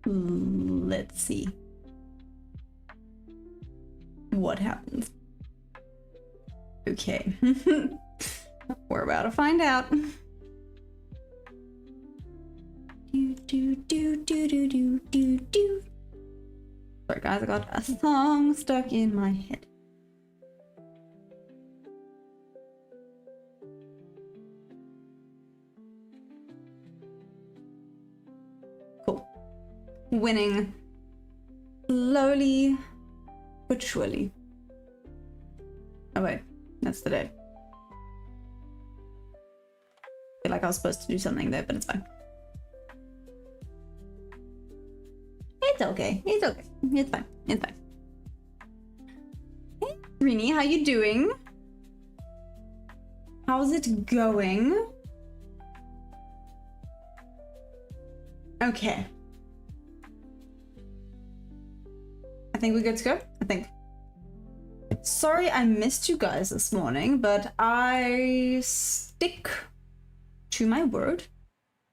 Let's see what happens. Okay. We're about to find out. Sorry guys, I got a song stuck in my head. Cool. Winning slowly but surely. Oh wait, that's the day. I feel like I was supposed to do something there, but it's fine. It's okay. It's okay. It's fine. It's fine. Hey, Rini, how you doing? How's it going? Okay. I think we're good to go. I think. Sorry I missed you guys this morning, but I stick to my word,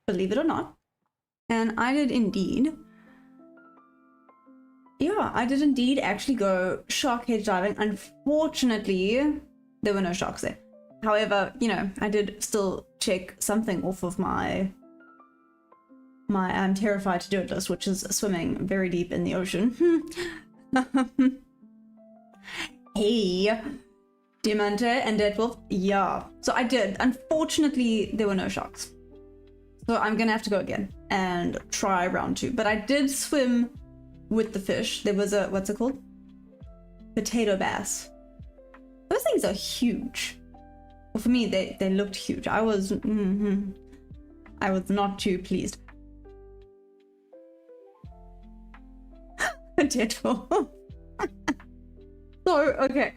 believe it or not. And I did indeed. Yeah, I did indeed actually go shark cage diving. Unfortunately, there were no sharks there. However, you know, I did still check something off of my I'm terrified to do it list, which is swimming very deep in the ocean. Hey, Diamante and Deadwolf. Yeah, so I did. Unfortunately, there were no sharks. So I'm gonna have to go again and try round 2. But I did swim with the fish. There was a, what's it called? Potato bass. Those things are huge. Well, for me, they looked huge. I was not too pleased. Deadpool. So, okay.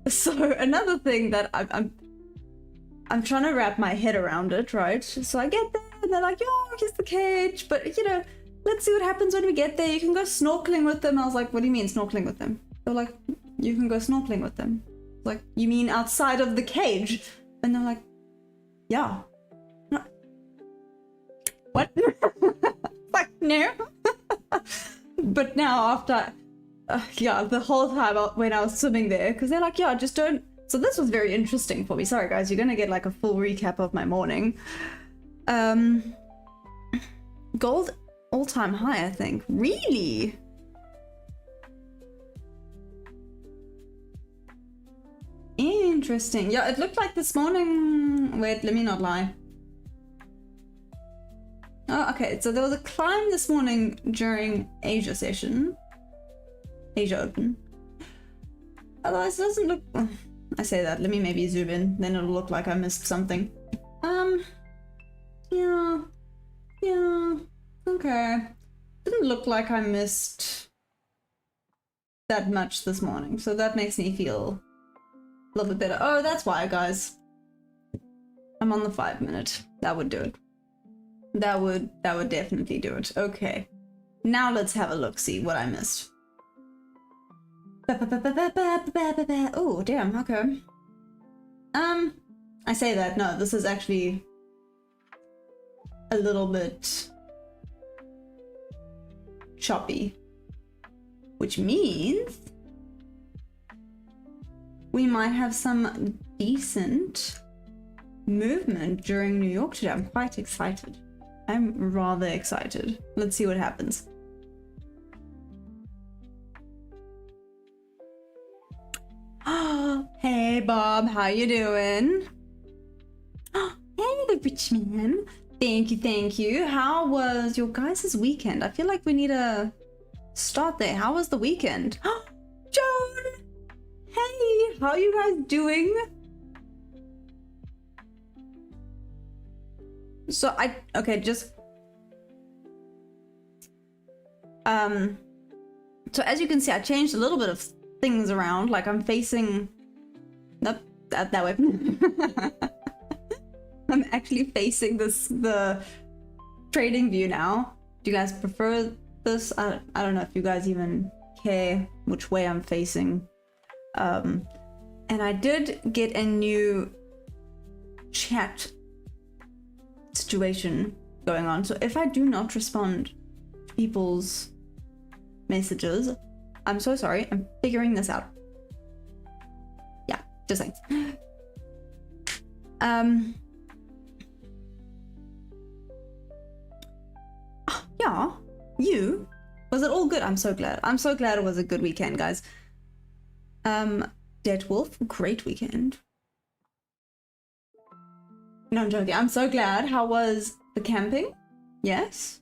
So another thing that I'm trying to wrap my head around it, right? So I get there and they're like, yo, here's the cage, but you know, let's see what happens when we get there. You can go snorkeling with them. I was like, what do you mean snorkeling with them? They're like, you can go snorkeling with them. Like, you mean outside of the cage? And they're like, yeah. No. What? Like, no. But now after, yeah, the whole time when I was swimming there, because they're like, yeah, just don't. So this was very interesting for me. Sorry guys, you're gonna get like a full recap of my morning. Gold all-time high, I think. Really? Interesting. Yeah, it looked like this morning. Wait, let me not lie. Oh, okay. So there was a climb this morning during Asia session. Asia Open. Otherwise, it doesn't look. I say that. Let me maybe zoom in. Then it'll look like I missed something. Yeah. Okay. Didn't look like I missed that much this morning, so that makes me feel a little bit better. Oh, that's why, guys. I'm on the 5 minute. That would do it. That would definitely do it. Okay. Now let's have a look, see what I missed. Oh, damn, okay. I say that, no, this is actually a little bit choppy, which means we might have some decent movement during New York today. I'm quite excited. I'm rather excited. Let's see what happens. Hey Bob, how you doing? Hey the rich man. Thank you. How was your guys' weekend? I feel like we need to start there. How was the weekend? Joan! Hey, how are you guys doing? So so as you can see, I changed a little bit of things around. Like I'm facing, nope, that way. I'm actually facing the trading view now. Do you guys prefer this? I don't know if you guys even care which way I'm facing. And I did get a new chat situation going on. So if I do not respond people's messages. I'm so sorry. I'm figuring this out. Yeah, just saying. Yeah, you. Was it all good? I'm so glad. I'm so glad it was a good weekend, guys. Dead Wolf, great weekend. No, I'm joking. I'm so glad. How was the camping? Yes?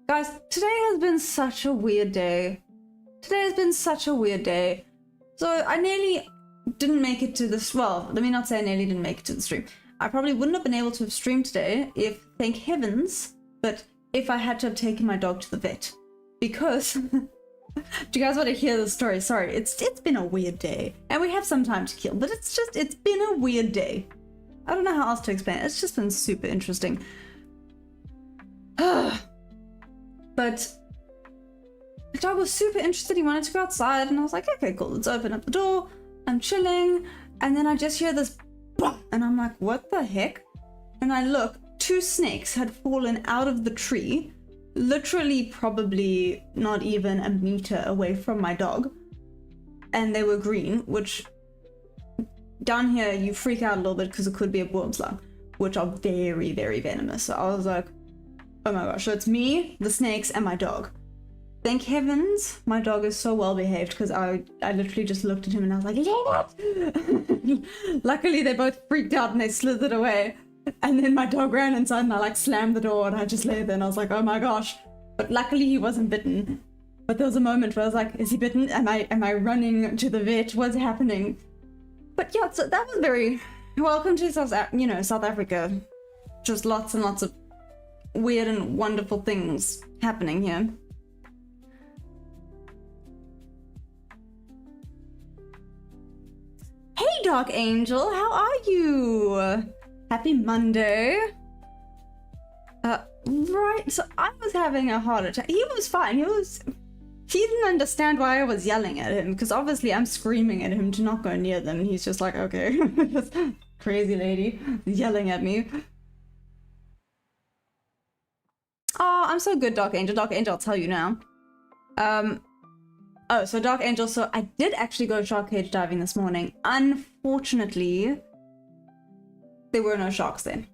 Guys, today has been such a weird day. Today has been such a weird day. So I nearly didn't make it to this. Well, let me not say I nearly didn't make it to the stream. I probably wouldn't have been able to have streamed today if, thank heavens, but if I had to have taken my dog to the vet. Because, do you guys want to hear the story? Sorry, it's been a weird day. And we have some time to kill, but it's been a weird day. I don't know how else to explain it. It's just been super interesting. But the dog was super interested. He wanted to go outside, and I was like, okay, cool, let's open up the door. I'm chilling, and then I just hear this bump, and I'm like, what the heck? And I look, 2 snakes had fallen out of the tree, literally probably not even a meter away from my dog, and they were green, which down here you freak out a little bit because it could be a boom slug, which are very, very venomous. So I was like, oh my gosh, so it's me, the snakes, and my dog. Thank heavens my dog is so well behaved, because I literally just looked at him and I was like, yeah. Luckily they both freaked out and they slithered away. And then my dog ran inside and I like slammed the door and I just lay there and I was like, oh my gosh. But luckily he wasn't bitten. But there was a moment where I was like, is he bitten? Am I running to the vet? What's happening? But yeah, so that was very welcome to South Africa. Just lots and lots of weird and wonderful things happening here. Hey Dark Angel, how are you? Happy Monday. Right, so I was having a heart attack. He was fine. He didn't understand why I was yelling at him, because obviously I'm screaming at him to not go near them. He's just like, okay, this crazy lady yelling at me. Oh, I'm so good, Dark Angel. Dark Angel, I'll tell you now. Oh, so Dark Angel, so I did actually go shark cage diving this morning. Unfortunately, there were no sharks then.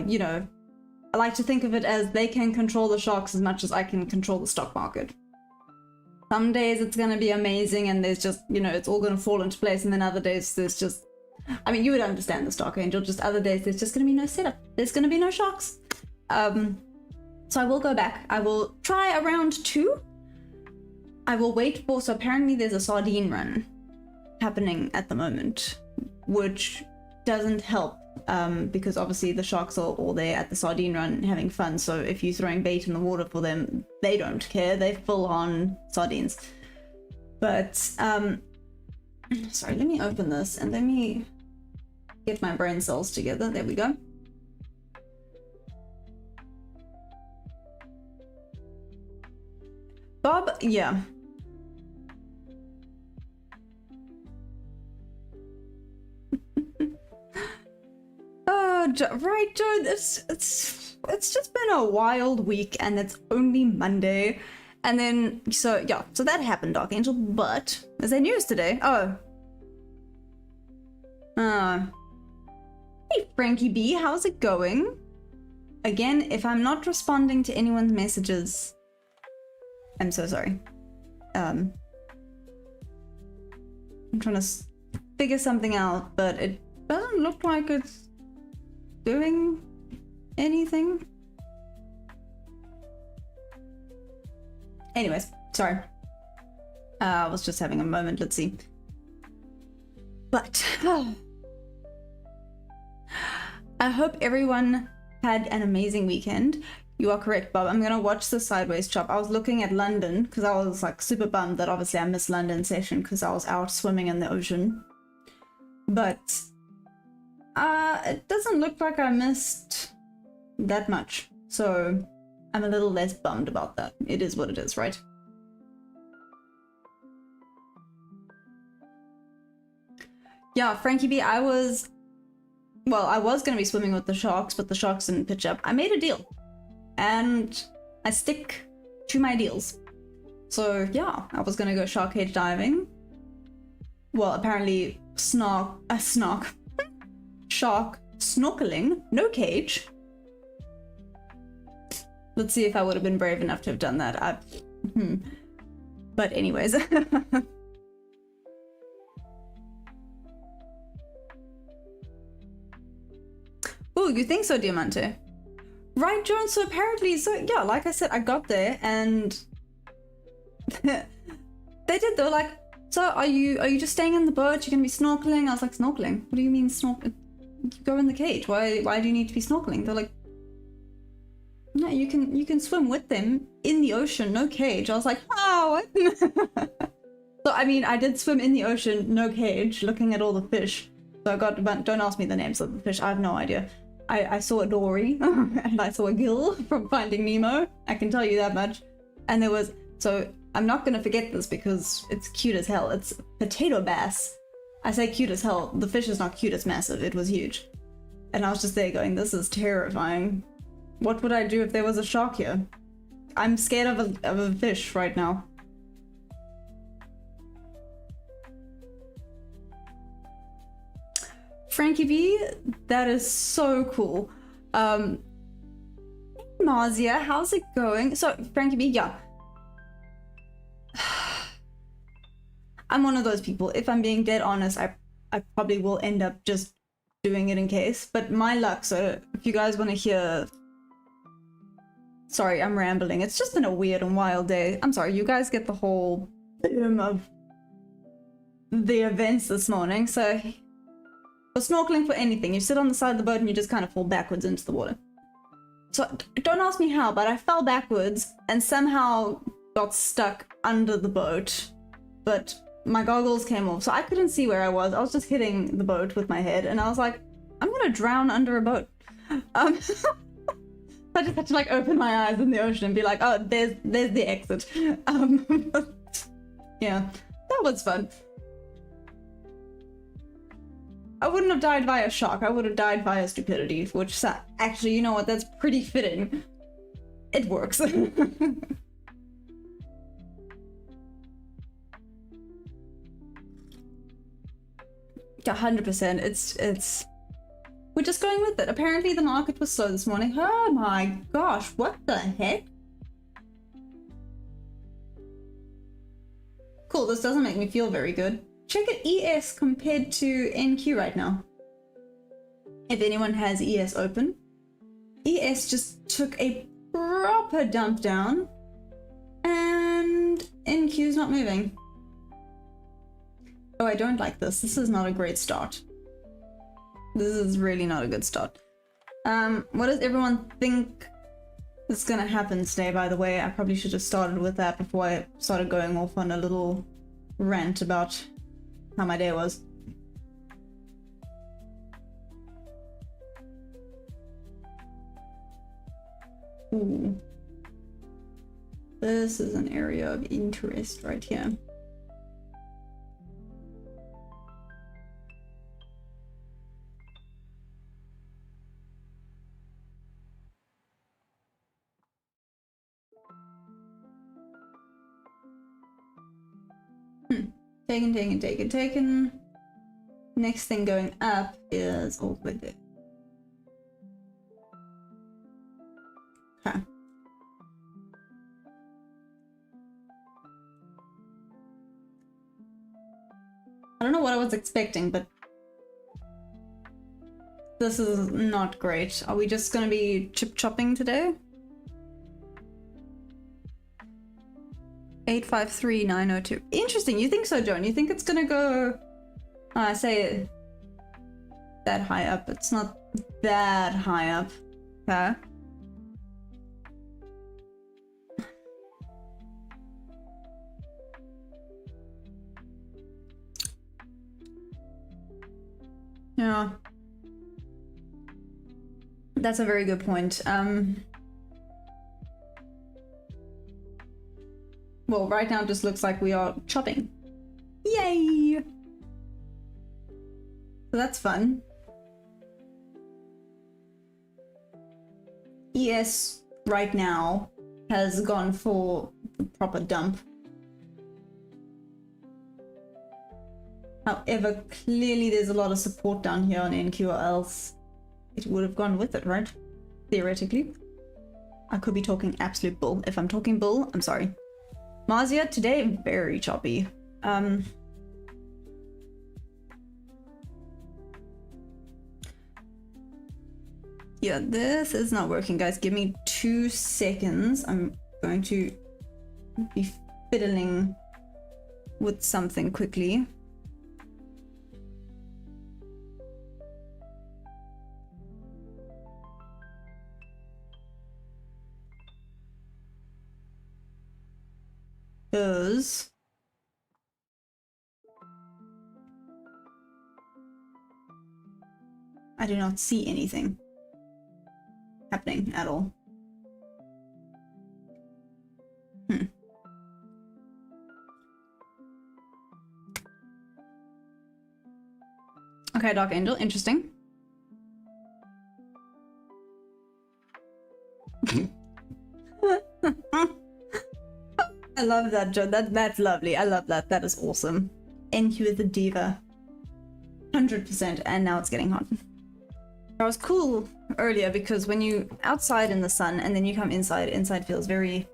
You know, I like to think of it as they can control the sharks as much as I can control the stock market. Some days it's gonna be amazing and there's just, you know, it's all gonna fall into place, and then other days there's just, I mean, you would understand this, Dark Angel, just other days there's just gonna be no setup. There's gonna be no sharks. So I will go back. I will try a round 2. I will wait for, so apparently there's a sardine run happening at the moment, which doesn't help, because obviously the sharks are all there at the sardine run having fun. So if you're throwing bait in the water for them, they don't care. They're full on sardines. But, sorry, let me open this and let me get my brain cells together. There we go. Bob, yeah. Right, Joe, it's just been a wild week and it's only Monday. And then, so yeah, so that happened, Dark Angel, but is there news today? Oh. Hey, Frankie B, how's it going? Again, if I'm not responding to anyone's messages, I'm so sorry. I'm trying to figure something out, but it doesn't look like it's doing anything. Anyways, sorry. I was just having a moment, let's see. But I hope everyone had an amazing weekend. You are correct, Bob. I'm gonna watch the Sideways Chop. I was looking at London because I was like super bummed that obviously I missed London session because I was out swimming in the ocean. But it doesn't look like I missed that much. So I'm a little less bummed about that. It is what it is, right? Yeah, Frankie B, I was gonna be swimming with the sharks, but the sharks didn't pitch up. I made a deal. And I stick to my deals. So yeah, I was gonna go shark cage diving. Well, apparently shark snorkeling, no cage. Let's see if I would have been brave enough to have done that. But anyways. Oh, you think so, Diamante? Right, John? So apparently, so yeah, like I said, I got there and they were like, so are you just staying in the boat? You're gonna be snorkeling? I was like, snorkeling? What do you mean snorkeling? You go in the cage. Why do you need to be snorkeling? They're like, no, you can swim with them in the ocean, no cage. I was like, oh, what? So I mean, I did swim in the ocean, no cage, looking at all the fish. So I got, but don't ask me the names of the fish. I have no idea. I saw a dory and I saw a gill from Finding Nemo. I can tell you that much. And there was, so I'm not gonna forget this because it's cute as hell. It's potato bass. I say cute as hell. The fish is not cute, it's massive. It was huge. And I was just there going, this is terrifying. What would I do if there was a shark here? I'm scared of a fish right now. Frankie V, that is so cool. Marzia, how's it going? So, Frankie V, yeah. I'm one of those people. If I'm being dead honest, I probably will end up just doing it in case. But my luck, so if you guys want to hear... Sorry, I'm rambling. It's just been a weird and wild day. I'm sorry, you guys get the whole boom of the events this morning, so... For snorkeling, for anything, you sit on the side of the boat and you just kind of fall backwards into the water. So don't ask me how, but I fell backwards and somehow got stuck under the boat, but my goggles came off, so I couldn't see where I was. I was just hitting the boat with my head, and I was like, I'm gonna drown under a boat. I just had to like open my eyes in the ocean and be like, oh, there's the exit. Yeah, that was fun. I wouldn't have died via shock, I would have died via stupidity, which actually, you know what, that's pretty fitting. It works. 100%, it's... We're just going with it. Apparently the market was slow this morning. Oh my gosh, what the heck? Cool, this doesn't make me feel very good. Check at ES compared to NQ right now. If anyone has ES open. ES just took a proper dump down and NQ's not moving. Oh, I don't like this. This is not a great start. This is really not a good start. What does everyone think is gonna happen today, by the way? I probably should have started with that before I started going off on a little rant about how my day was. Ooh. This is an area of interest right here. Taken. Next thing going up is all the way there. Okay. I don't know what I was expecting, but this is not great. Are we just gonna be chip chopping today? 853902. Interesting. You think so, Joan? You think it's gonna go? I say that high up. It's not that high up. Okay. Yeah. That's a very good point. Well, right now it just looks like we are chopping. Yay! So that's fun. ES right now has gone for the proper dump. However, clearly there's a lot of support down here on NQ, or else it would have gone with it, right? Theoretically. I could be talking absolute bull. If I'm talking bull, I'm sorry. Marzia, today, very choppy. Yeah, this is not working, guys. Give me 2 seconds. I'm going to be fiddling with something quickly. Because I do not see anything happening at all. Okay, Dark Angel, interesting. I love that, Joe. That's lovely. I love that. That is awesome. NQ is a diva. 100%, and now it's getting hot. I was cool earlier because when you outside in the sun and then you come inside, inside feels very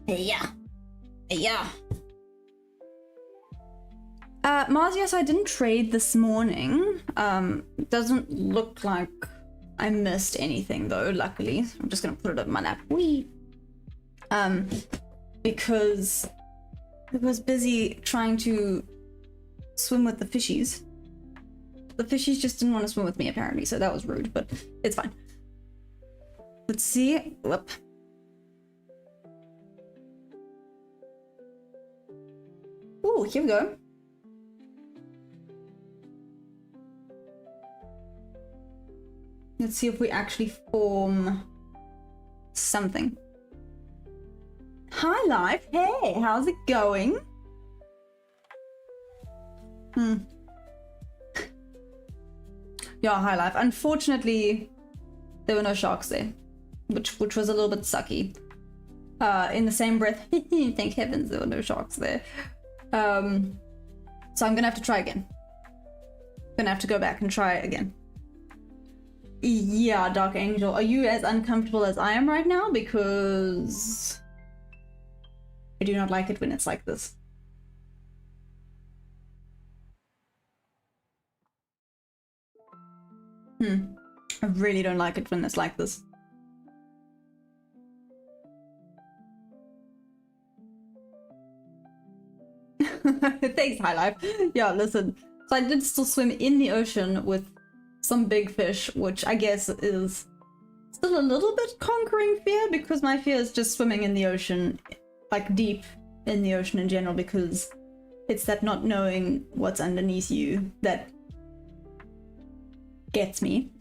yeah. Mars, yes, I didn't trade this morning. Doesn't look like I missed anything though, luckily. I'm just gonna put it on my lap. Whee! Because I was busy trying to swim with the fishies. The fishies just didn't want to swim with me apparently, so that was rude, but it's fine. Let's see. Whoop. Ooh, here we go. Let's see if we actually form something. Hi, Life. Hey, how's it going? Yeah, Hi, Life. Unfortunately, there were no sharks there, which was a little bit sucky. In the same breath, thank heavens there were no sharks there. So I'm gonna have to try again. Gonna have to go back and try again. Yeah, Dark Angel, are you as uncomfortable as I am right now? Because I do not like it when it's like this. I really don't like it when it's like this. Thanks, High Life. Yeah, listen. So I did still swim in the ocean with some big fish, which I guess is still a little bit conquering fear, because my fear is just swimming in the ocean, like deep in the ocean in general, because it's that not knowing what's underneath you that gets me.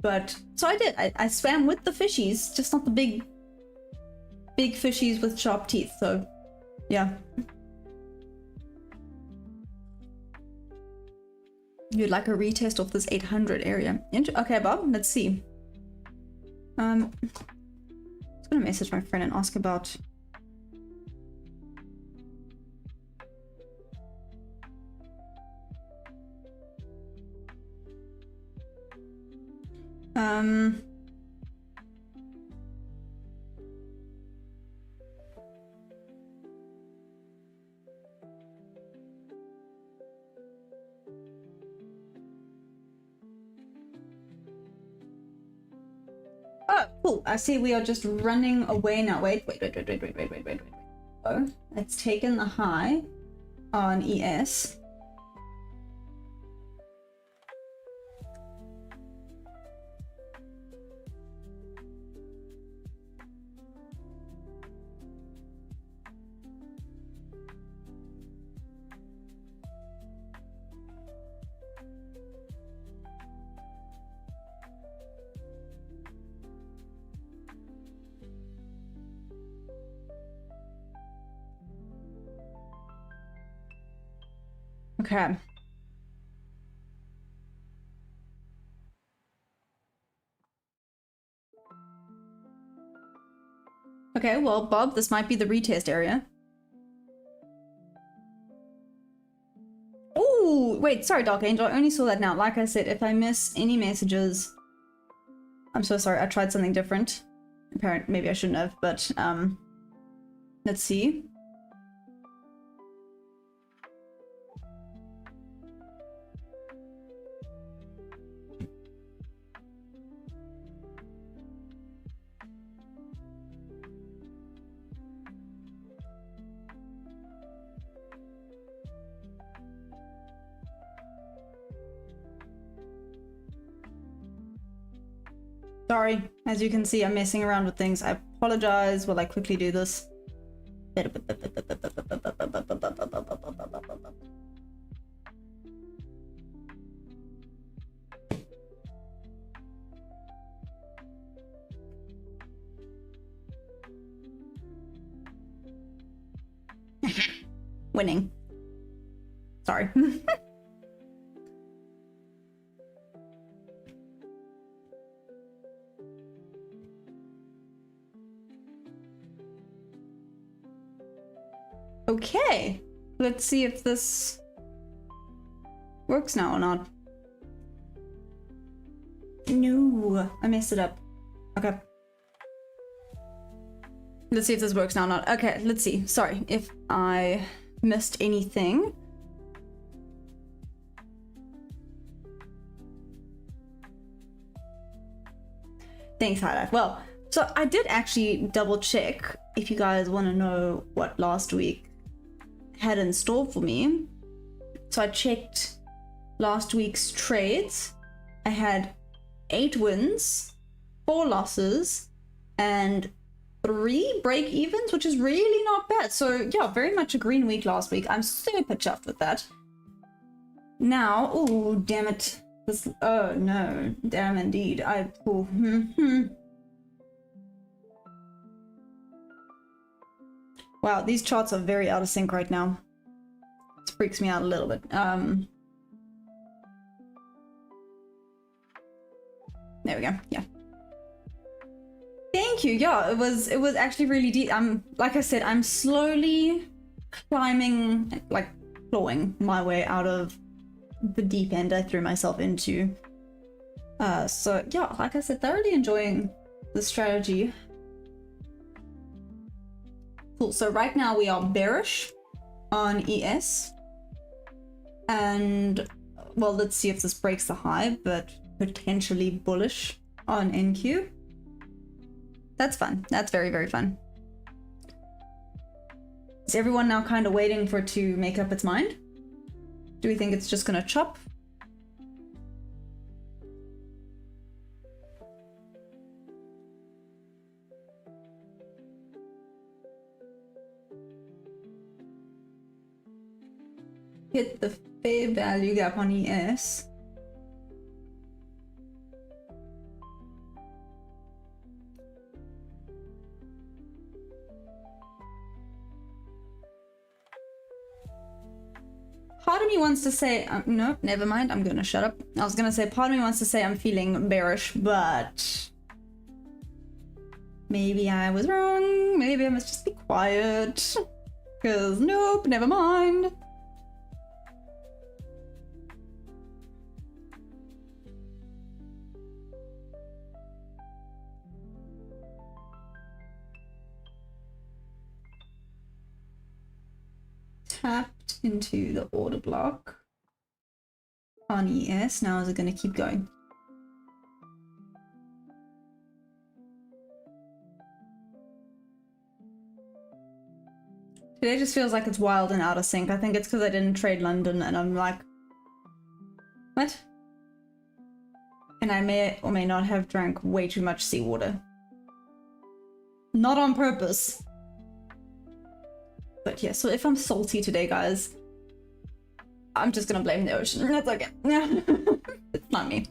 But so I did. I swam with the fishies, just not the big fishies with sharp teeth. So yeah. You'd like a retest of this 800 area. Okay, Bob, let's see. I'm just gonna message my friend and ask about oh, cool. I see we are just running away now. Wait. Oh, it's taken the high on ES. Okay. Okay, well, Bob, this might be the retest area. Oh, wait, sorry, Dark Angel. I only saw that now. Like I said, if I miss any messages, I'm so sorry. I tried something different. Apparently, maybe I shouldn't have, but let's see. Sorry, as you can see, I'm messing around with things. I apologize while I quickly do this. Winning. Sorry. Okay, let's see if this works now or not. No, I messed it up. Okay. Let's see if this works now or not. Okay, let's see. Sorry if I missed anything. Thanks, Highlight. Well, so I did actually double check if you guys want to know what last week had in store for me. So I checked last week's trades. I had 8 wins, 4 losses, and 3 break evens, which is really not bad. So yeah, very much a green week last week. I'm super chuffed with that. Now, oh damn it. This, oh no, damn indeed. Wow, these charts are very out of sync right now. It freaks me out a little bit. There we go. Yeah. Thank you. Yeah, it was actually really deep. Like I said, I'm slowly climbing, like clawing my way out of the deep end I threw myself into. So yeah, like I said, thoroughly enjoying the strategy. Cool, so right now we are bearish on ES. And, well, let's see if this breaks the high, but potentially bullish on NQ. That's fun. That's very, very fun. Is everyone now kind of waiting for it to make up its mind? Do we think it's just gonna chop? Hit the fair value gap on ES. Part of me wants to say, no, never mind, I'm gonna shut up. I was gonna say, part of me wants to say I'm feeling bearish, but maybe I was wrong. Maybe I must just be quiet. Because nope, never mind. Tapped into the order block on ES. Now is it going to keep going? Today just feels like it's wild and out of sync. I think it's because I didn't trade London and I'm like, what? And I may or may not have drank way too much seawater. Not on purpose. But yeah, so if I'm salty today, guys, I'm just gonna blame the ocean. That's okay. It's not me.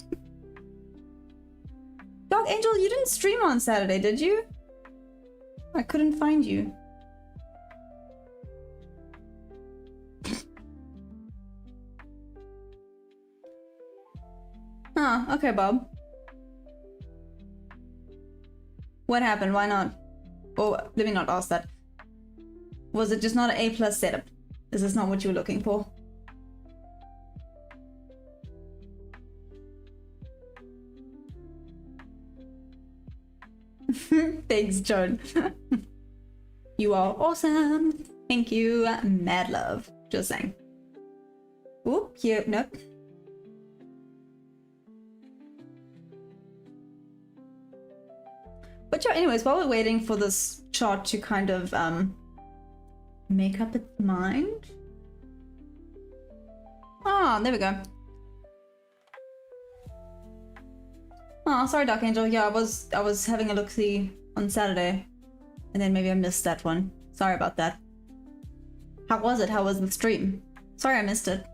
Dark Angel, you didn't stream on Saturday, did you? I couldn't find you. Huh, okay, Bob. What happened? Why not? Or let me not ask that. Was it just not an A+ setup? Is this not what you were looking for? Thanks, Joan. You are awesome. Thank you, mad love. Just saying. Oop, here, nope. But yeah, anyways, while we're waiting for this chart to kind of make up its mind. Ah, there we go. Oh, sorry, Dark Angel. Yeah, I was having a look-see on Saturday, and then maybe I missed that one. Sorry about that. How was it? How was the stream? Sorry I missed it.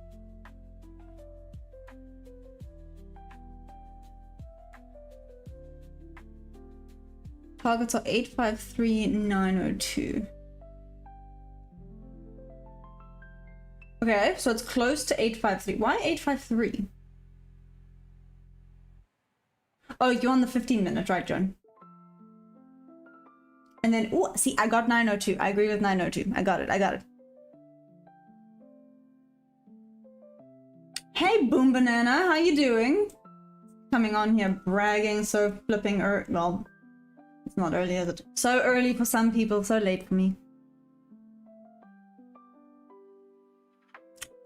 Targets are 853,902. Okay, so it's close to 853. Why 853? Oh, you're on the 15-minute, right, John? And then, oh, see, I got 902. I agree with 902. I got it. Hey, Boom Banana, how you doing? Coming on here bragging, so flipping well, it's not early, is it? So early for some people, so late for me.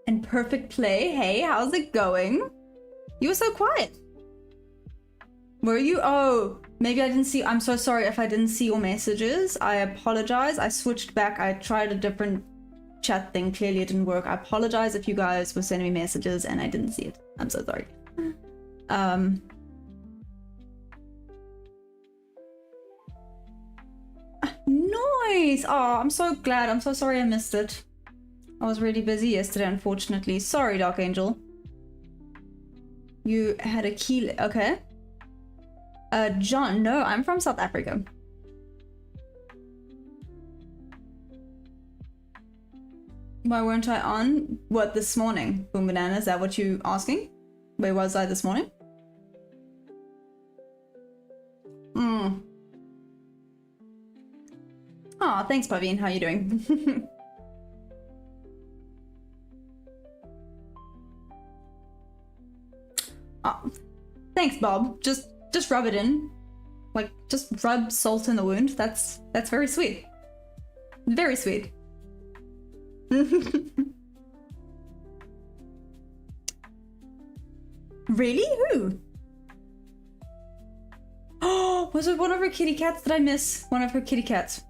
And Perfect Play, hey, how's it going? You were so quiet. Were you? Oh, maybe I didn't see. I'm so sorry if I didn't see your messages. I apologize. I switched back. I tried a different chat thing. Clearly it didn't work. I apologize if you guys were sending me messages and I didn't see it. I'm so sorry. Nice. Oh, I'm so glad. I'm so sorry I missed it. I was really busy yesterday, unfortunately. Sorry, Dark Angel. You had a key. Okay. John, no, I'm from South Africa. Why weren't I on? What, this morning? Boom Banana, is that what you asking? Where was I this morning? Aw, thanks, Pavine. How you doing? Oh, thanks, Bob. Just rub it in. Like, just rub salt in the wound. That's very sweet. Very sweet. Really? Who? Oh, was it one of her kitty cats? Did I miss one of her kitty cats?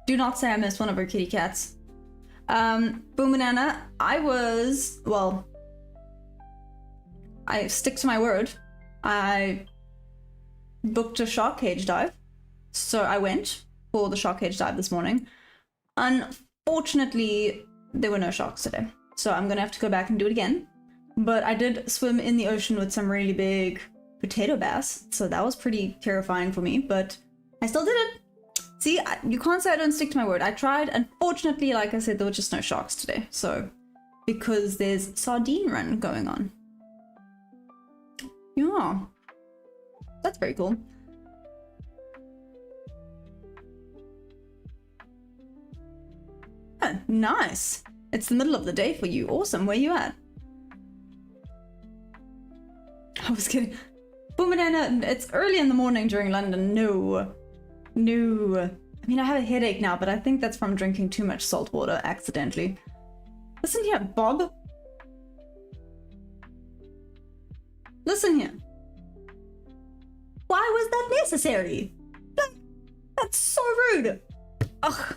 Do not say I missed one of her kitty cats. Boom Banana, well, I stick to my word. I booked a shark cage dive, so I went for the shark cage dive this morning. Unfortunately, there were no sharks today, so I'm gonna have to go back and do it again. But I did swim in the ocean with some really big potato bass, so that was pretty terrifying for me, but I still did it. See, you can't say I don't stick to my word. I tried. Unfortunately, like I said, there were just no sharks today, so because there's sardine run going on. Yeah. That's very cool. Oh, nice. It's the middle of the day for you. Awesome. Where you at? I was kidding. Boom Banana, it's early in the morning during London. No. I mean, I have a headache now, but I think that's from drinking too much salt water accidentally. Listen here, Bob. Listen here. Why was that necessary? That's so rude. Ugh.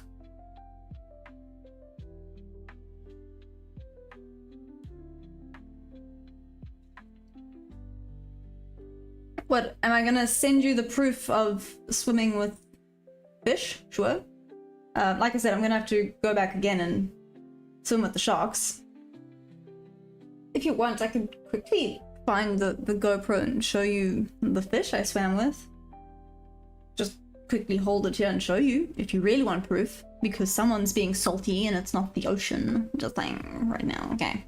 What, am I gonna send you the proof of swimming with fish? Sure. Like I said, I'm gonna have to go back again and swim with the sharks. If you want, I could quickly find the GoPro and show you the fish I swam with. Just quickly hold it here and show you if you really want proof, because someone's being salty and it's not the ocean. Just saying right now. Okay.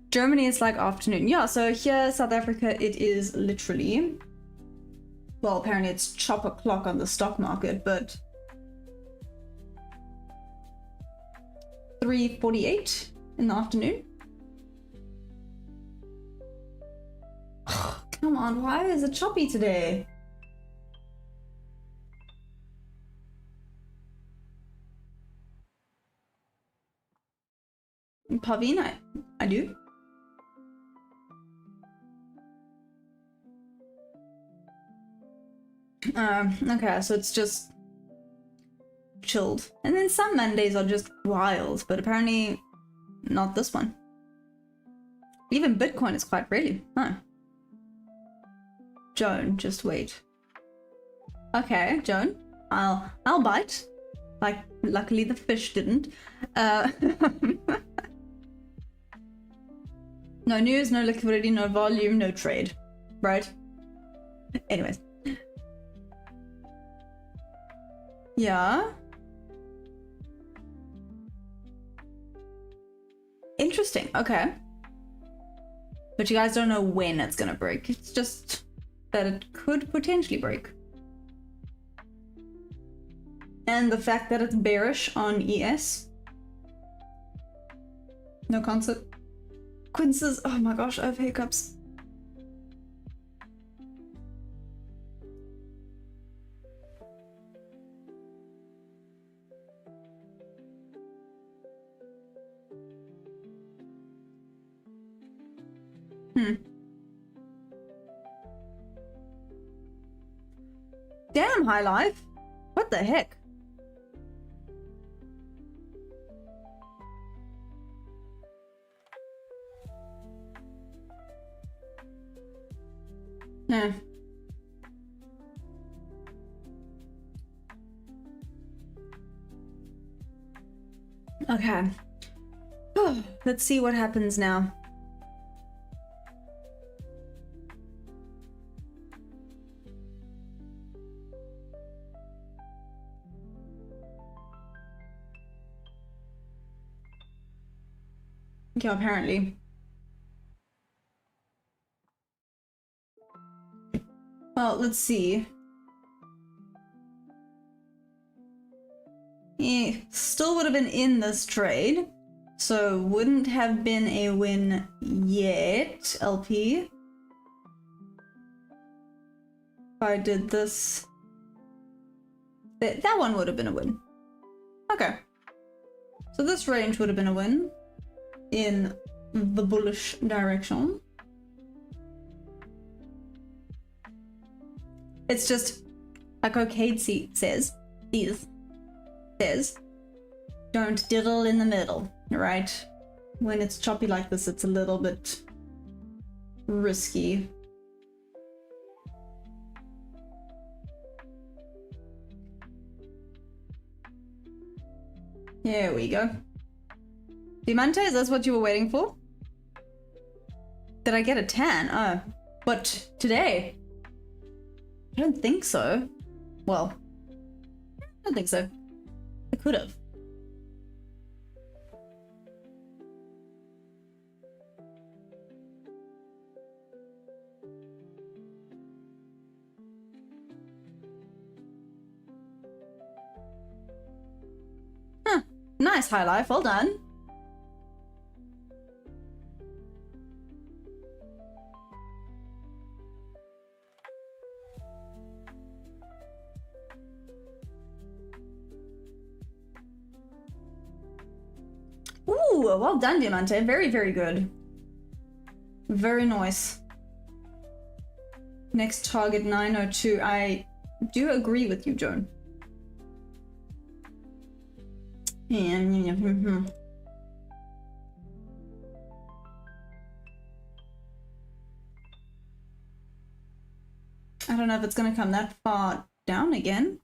Germany is like afternoon. Yeah, so here, South Africa, it is literally well, apparently it's chop o'clock on the stock market, but 3:48 in the afternoon. Come on, why is it choppy today? Pavine, I do. Okay, so it's just chilled. And then some Mondays are just wild, but apparently not this one. Even Bitcoin is quite really. Huh. Joan, just wait. Okay, Joan, I'll bite. Like, luckily the fish didn't. No news, no liquidity, no volume, no trade. Right? Anyways. Yeah. Interesting. Okay. But you guys don't know when it's gonna break. It's just that it could potentially break. And the fact that it's bearish on ES. No consequences. Oh my gosh, I have hiccups. Damn, High Life. What the heck? Yeah. Okay. Let's see what happens now. Okay, apparently. Well, let's see. He still would have been in this trade, so wouldn't have been a win yet, LP. If I did this, that one would have been a win. Okay. So this range would have been a win in the bullish direction. It's just, like Arcade says, don't diddle in the middle, right? When it's choppy like this, it's a little bit risky. There we go. Diamante, is this what you were waiting for? Did I get a tan? Oh, but today? I don't think so. Well, I don't think so. I could have. Huh. Nice, High Life. Well done. Ooh, well done, Diamante. Very, very good. Very nice. Next target 902. I do agree with you, Joan. And I don't know if it's gonna come that far down again.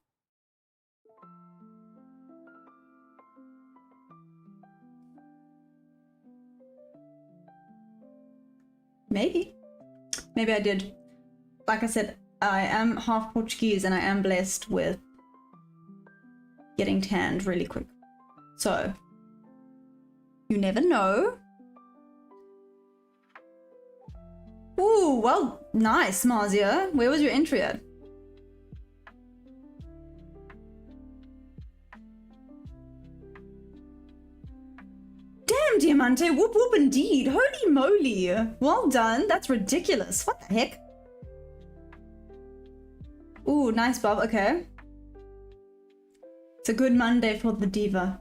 Maybe. Maybe I did. Like I said, I am half Portuguese and I am blessed with getting tanned really quick. So, you never know. Ooh, well, nice, Marzia. Where was your entry at? Damn, Diamante, whoop whoop indeed. Holy moly. Well done. That's ridiculous. What the heck? Ooh, nice, Bob. Okay. It's a good Monday for the diva.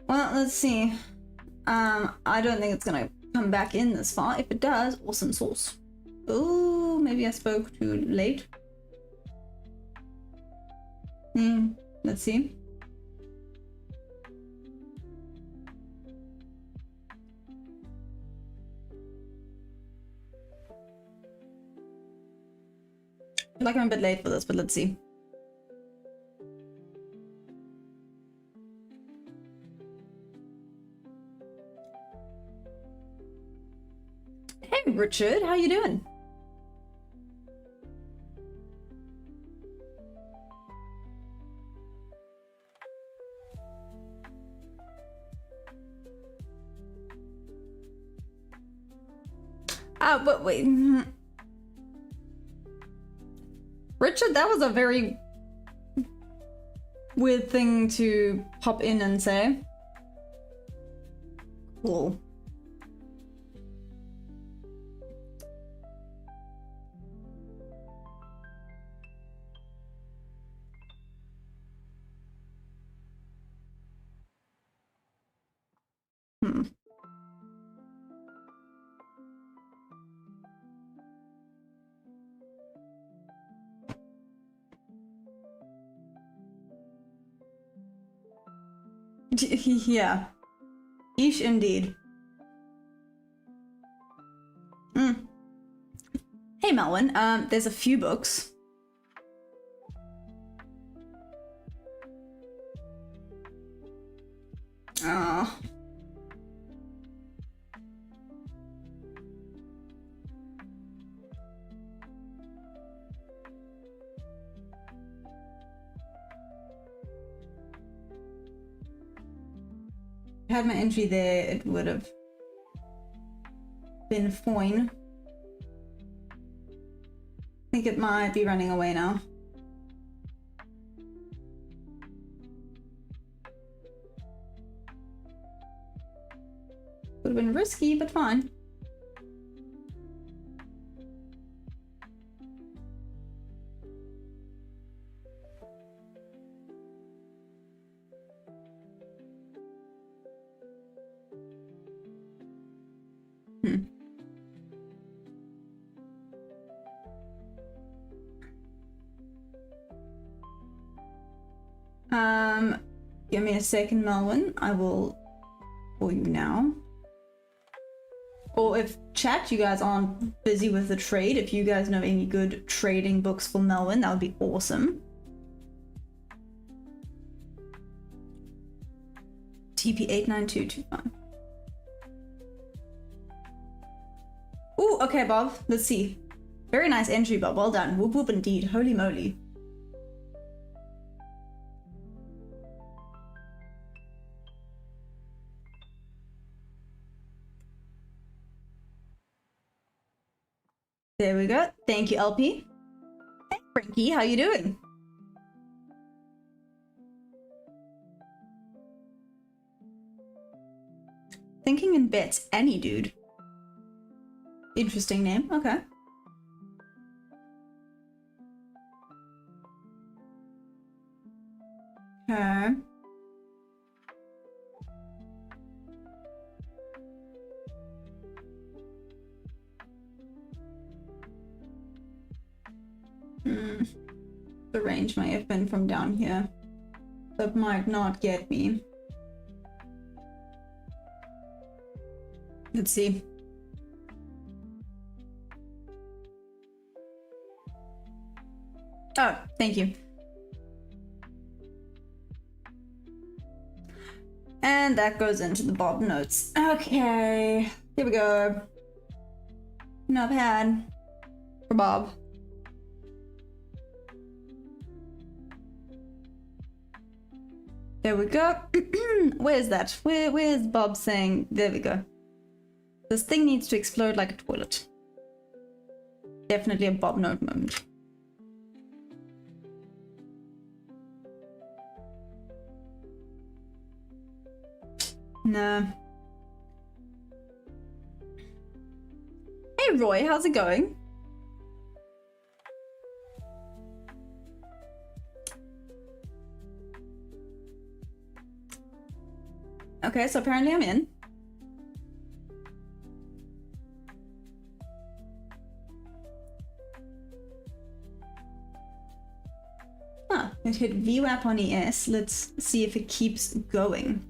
Well, let's see. I don't think it's gonna come back in this far. If it does, awesome sauce. Ooh, maybe I spoke too late. Let's see. I feel like I'm a bit late for this, but let's see. Hey Richard, how you doing? But wait. Richard, that was a very weird thing to pop in and say. Cool. Yeah. Ish indeed. Hey Melwin, there's a few books. Oh. If I had my entry there, it would have been fine. I think it might be running away now. Would have been risky, but fine. Give me a second, Melwin. I will call you now. Or if chat, you guys aren't busy with the trade, if you guys know any good trading books for Melwin, that would be awesome. TP89225. Ooh, okay, Bob. Let's see. Very nice entry, Bob. Well done. Whoop whoop indeed. Holy moly. There we go. Thank you, LP. Hey, Frankie, how you doing? Thinking in bits. Any dude. Interesting name. Okay. Okay. The range might have been from down here. That might not get me. Let's see. Oh, thank you. And that goes into the Bob notes. Okay, here we go. Enough had for Bob. There we go. Where's that? Where's Bob saying? There we go. This thing needs to explode like a toilet. Definitely a Bob note moment. No. Hey Roy, how's it going? Okay, so apparently I'm in. Huh, it hit VWAP on ES. Let's see if it keeps going.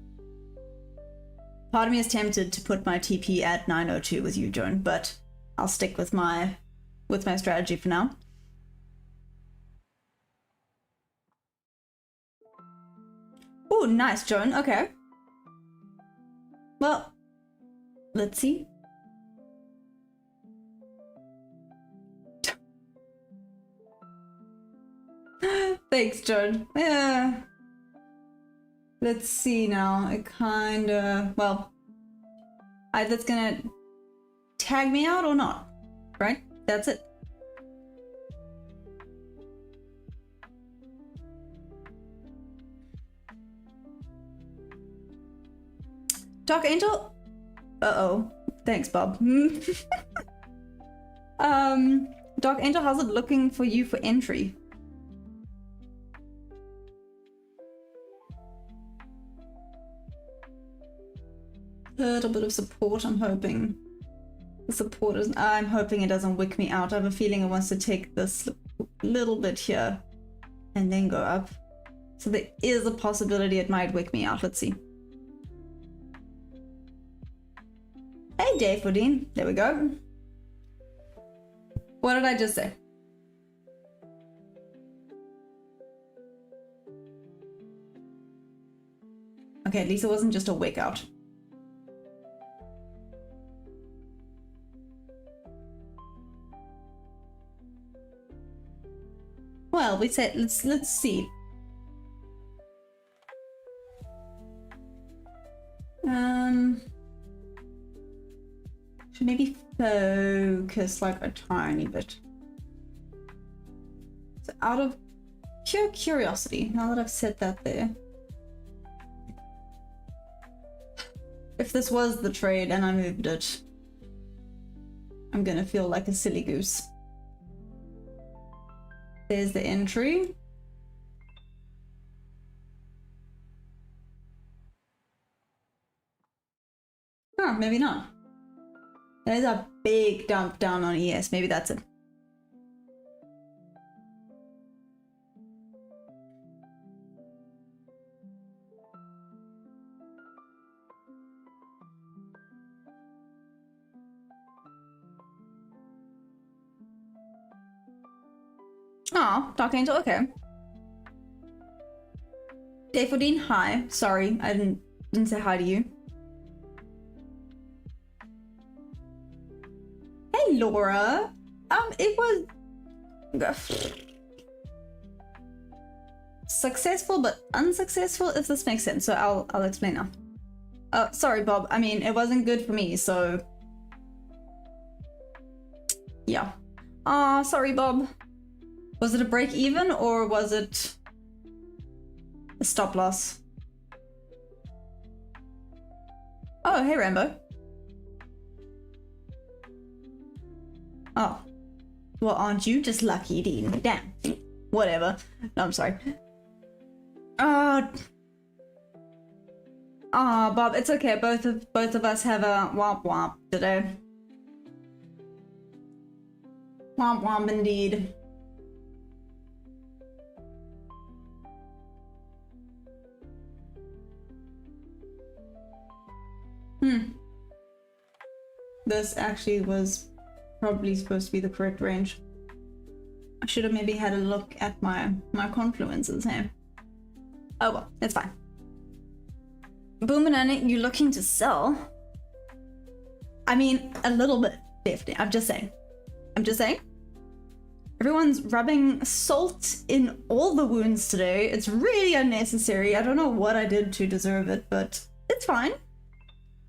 Part of me is tempted to put my TP at 902 with you, Joan, but I'll stick with my strategy for now. Oh, nice, Joan. Okay. Well, let's see. Thanks, Joan. Yeah. Let's see now. It kinda... Well, that's gonna tag me out or not, right? That's it. Dark Angel? Uh-oh. Thanks, Bob. Dark Angel, how's it looking for you for entry? A little bit of support, I'm hoping. The support is... I'm hoping it doesn't wick me out. I have a feeling it wants to take this little bit here and then go up. So there is a possibility it might wick me out. Let's see. Hey, Dave, there we go. What did I just say? Okay, at least it wasn't just a wick out. Well, we said let's see. Should maybe focus like a tiny bit. So out of pure curiosity, now that I've said that there, if this was the trade and I moved it, I'm gonna feel like a silly goose. There's the entry. Oh, maybe not. There's a big dump down on ES. Maybe that's it. Oh, Dark Angel, okay. Dave, hi. Sorry, I didn't say hi to you. Hey, Laura. It was successful but unsuccessful, if this makes sense. So I'll explain now. Sorry, Bob. I mean, it wasn't good for me, so yeah. Sorry, Bob. Was it a break even or was it a stop loss? Oh, hey, Rambo. Oh. Well, aren't you just lucky, Dean? Damn. Whatever. No, I'm sorry. Bob, it's okay. Both of us have a womp womp today. Womp womp indeed. This actually was probably supposed to be the correct range. I should have maybe had a look at my confluences here. Oh well, it's fine. Boom Banana, you looking to sell? I mean, a little bit, definitely. I'm just saying. Everyone's rubbing salt in all the wounds today. It's really unnecessary. I don't know what I did to deserve it, but it's fine.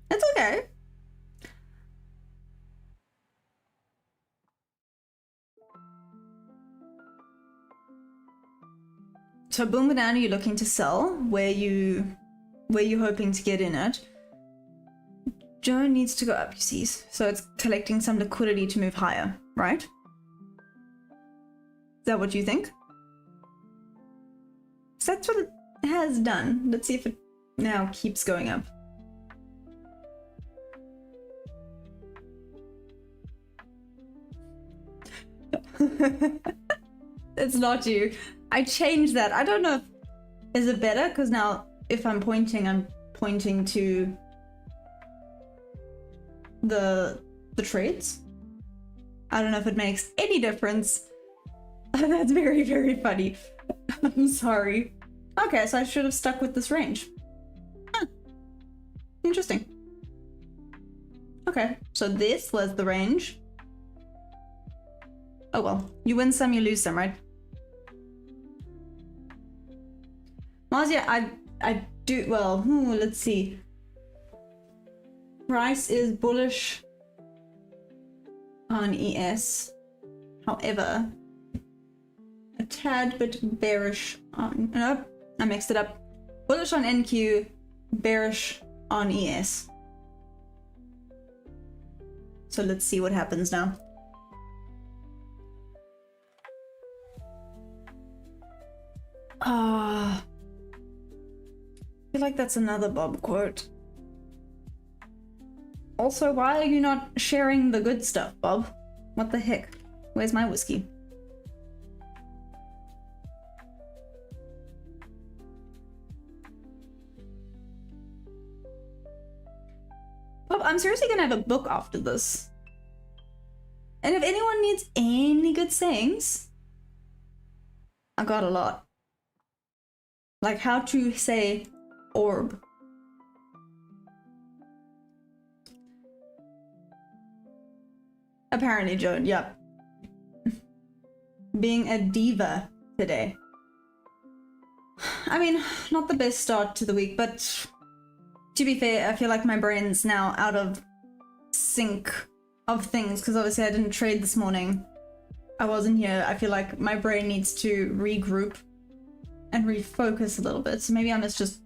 It's okay. So Boom Banana, you're looking to sell. Where you hoping to get in it? Joe needs to go up, you see. So it's collecting some liquidity to move higher, right? Is that what you think? So that's what it has done. Let's see if it now keeps going up. It's not you. I changed that. I don't know if... Is it better? Because now if I'm pointing to the trades. I don't know if it makes any difference. That's very, very funny. I'm sorry. Okay, so I should have stuck with this range. Huh. Interesting. Okay, so this was the range. Oh well, you win some, you lose some, right? Mazia, I do, well, let's see. Price is bullish on ES. However, a tad bit bearish on, nope, I mixed it up. Bullish on NQ, bearish on ES. So let's see what happens now. I feel like that's another Bob quote. Also, why are you not sharing the good stuff, Bob? What the heck? Where's my whiskey? Bob, I'm seriously gonna have a book after this. And if anyone needs any good sayings, I got a lot. Like how to say orb. Apparently, Joan, yep. Being a diva today. I mean, not the best start to the week, but to be fair, I feel like my brain's now out of sync of things, because obviously I didn't trade this morning. I wasn't here. I feel like my brain needs to regroup and refocus a little bit, so maybe I must just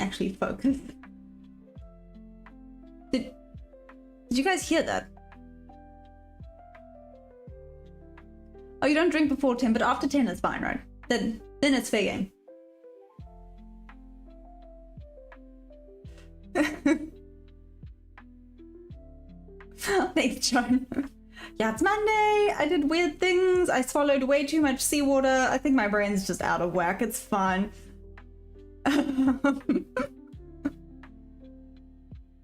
actually focus. Did you guys hear that? Oh, you don't drink before 10, but after 10 it's fine, right? Then it's fair game. Thanks, John. Yeah, it's Monday. I did weird things. I swallowed way too much seawater. I think my brain's just out of whack. It's fine.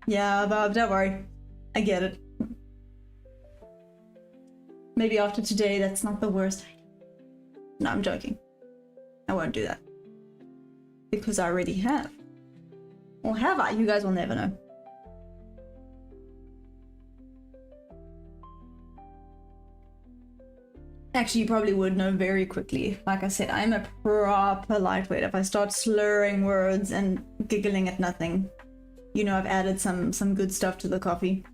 Yeah, Bob, don't worry. I get it. Maybe after today, that's not the worst idea. No, I'm joking. I won't do that. Because I already have. Or have I? You guys will never know. Actually, you probably would know very quickly. Like I said, I'm a proper lightweight. If I start slurring words and giggling at nothing, you know I've added some good stuff to the coffee.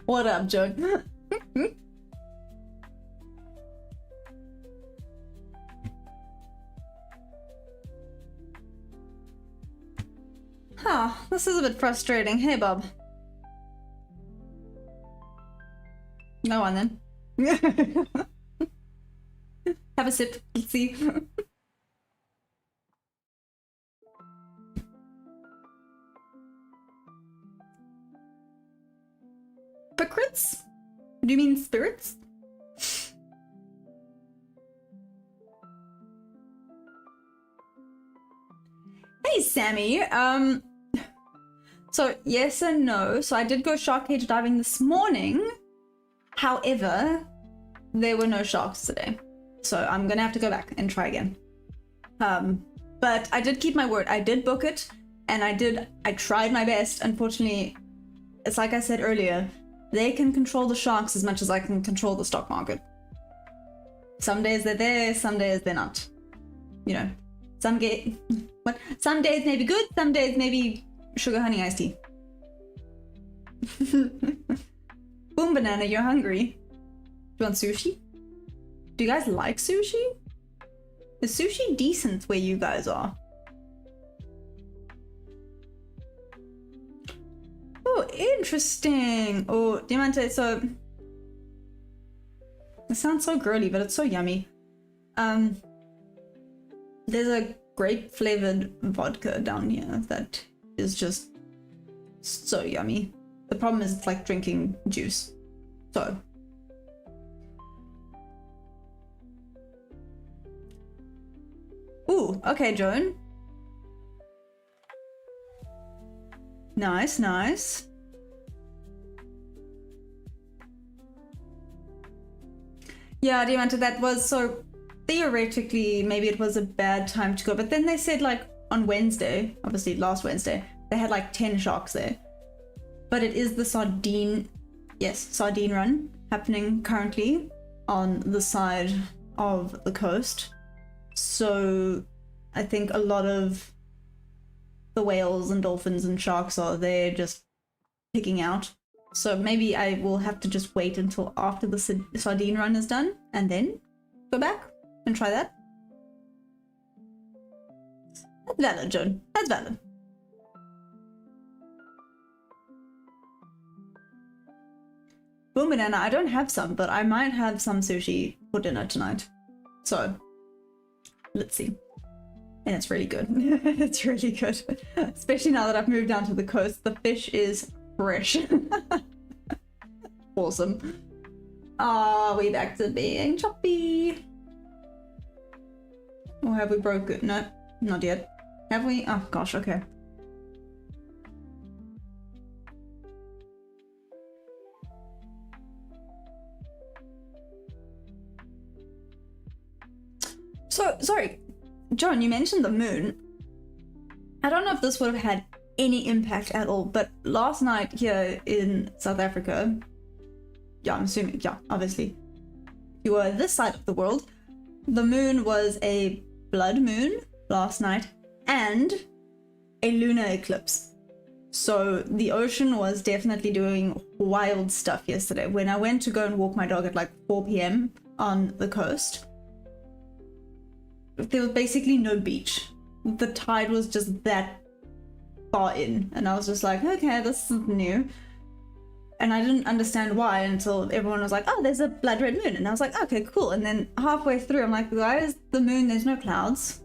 What up, Joe? Huh, this is a bit frustrating. Hey, Bob. Go on then. Have a sip. Let's see. Hypocrites? Do you mean spirits? Hey, Sammy. So yes and no. So I did go shark cage diving this morning. However, there were no sharks today. So I'm gonna have to go back and try again. But I did keep my word. I did book it, and I tried my best. Unfortunately, it's like I said earlier, they can control the sharks as much as I can control the stock market. Some days they're there, some days they're not. You know, some days may be good, some days maybe sugar honey iced tea. Boom Banana, you're hungry. Do you want sushi? Do you guys like sushi? Is sushi decent where you guys are? interesting. Oh, Diamante, so it sounds so girly, but it's so yummy. There's a grape flavored vodka down here that is just so yummy. The problem is it's like drinking juice. So ooh, okay, Joan. Nice, nice. Yeah, Diamante, that was so theoretically maybe it was a bad time to go, but then they said like on Wednesday, obviously last Wednesday, they had like 10 sharks there. But it is the sardine run happening currently on the side of the coast. So I think a lot of the whales and dolphins and sharks are there just picking out. So maybe I will have to just wait until after the sardine run is done and then go back and try that. That's valid, Joan. That's valid. Boom banana, I don't have some, but I might have some sushi for dinner tonight. So, let's see. And it's really good. It's really good. Especially now that I've moved down to the coast. The fish is fresh. Awesome. Ah, we back to being choppy. Or have we broken? No, not yet. Have we? Oh gosh, okay. So, sorry, John, you mentioned the moon. I don't know if this would have had any impact at all, but last night here in South Africa, yeah, I'm assuming, yeah, obviously, you were this side of the world, the moon was a blood moon last night and a lunar eclipse. So the ocean was definitely doing wild stuff yesterday. When I went to go and walk my dog at like 4 p.m. on the coast, there was basically no beach. The tide was just that far in, and I was just like, okay, this is new. And I didn't understand why until everyone was like, oh, there's a blood red moon. And I was like, okay, cool. And then halfway through, I'm like, why is the moon, there's no clouds?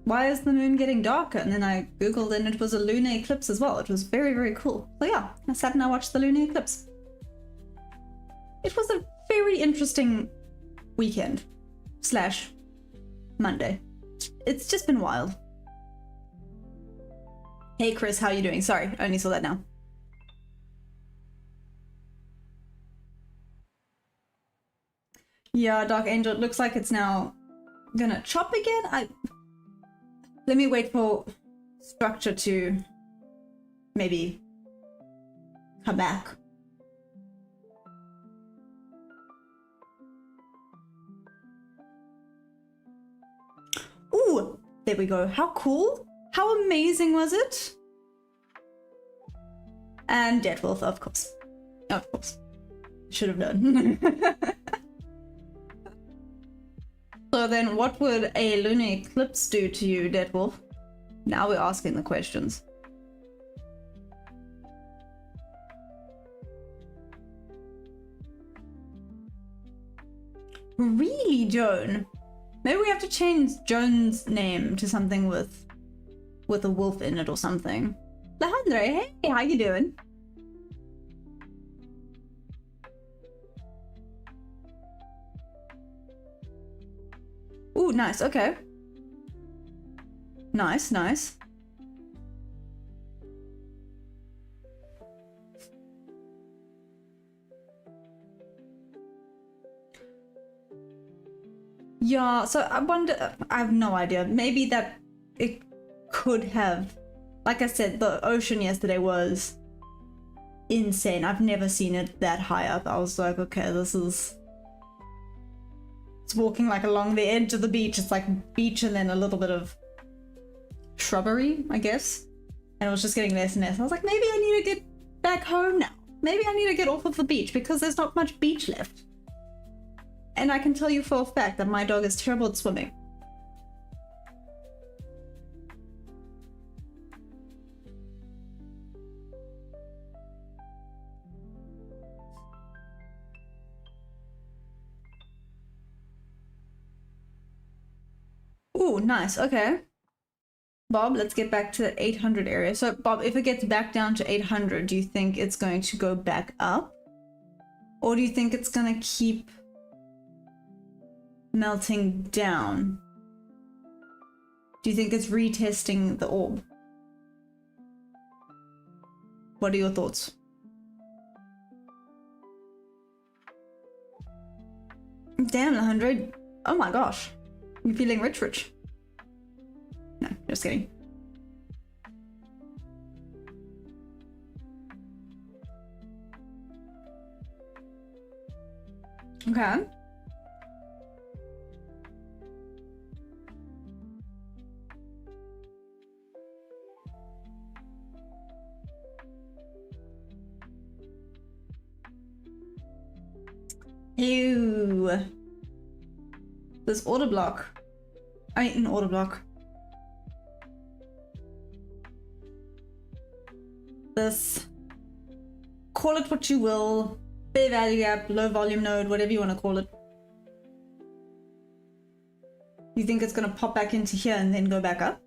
Why is the moon getting darker? And then I Googled and it was a lunar eclipse as well. It was very, very cool. So yeah, I sat and I watched the lunar eclipse. It was a very interesting weekend / Monday. It's just been wild. Hey Chris, how are you doing? Sorry, I only saw that now. Yeah, Dark Angel, it looks like it's now gonna chop again. Let me wait for structure to maybe come back. Ooh, there we go. How cool. How amazing was it? And Deadwolf, of course. Of course. Should have done. So then what would a lunar eclipse do to you, Deadwolf? Now we're asking the questions. Really, Joan? Maybe we have to change Joan's name to something with a wolf in it or something. Alejandro, hey, how you doing? Ooh, nice, okay. Nice, nice. Yeah, so I wonder, I have no idea. Maybe that it could have, like I said, the ocean yesterday was insane. I've never seen it that high up. I was like, okay, this is, it's walking like along the edge of the beach. It's like beach and then a little bit of shrubbery, I guess. And it was just getting less and less. I was like, maybe I need to get back home now. Maybe I need to get off of the beach because there's not much beach left. And I can tell you for a fact that my dog is terrible at swimming. Ooh, nice. Okay. Bob, let's get back to the 800 area. So, Bob, if it gets back down to 800, do you think it's going to go back up? Or do you think it's going to keep melting down? Do you think it's retesting the orb? What are your thoughts? Damn, 100. Oh my gosh. You're feeling rich. No, just kidding. Okay. Ew. This auto block. I mean, an auto block. This. Call it what you will. Bare value gap, low volume node, whatever you want to call it. You think it's going to pop back into here and then go back up?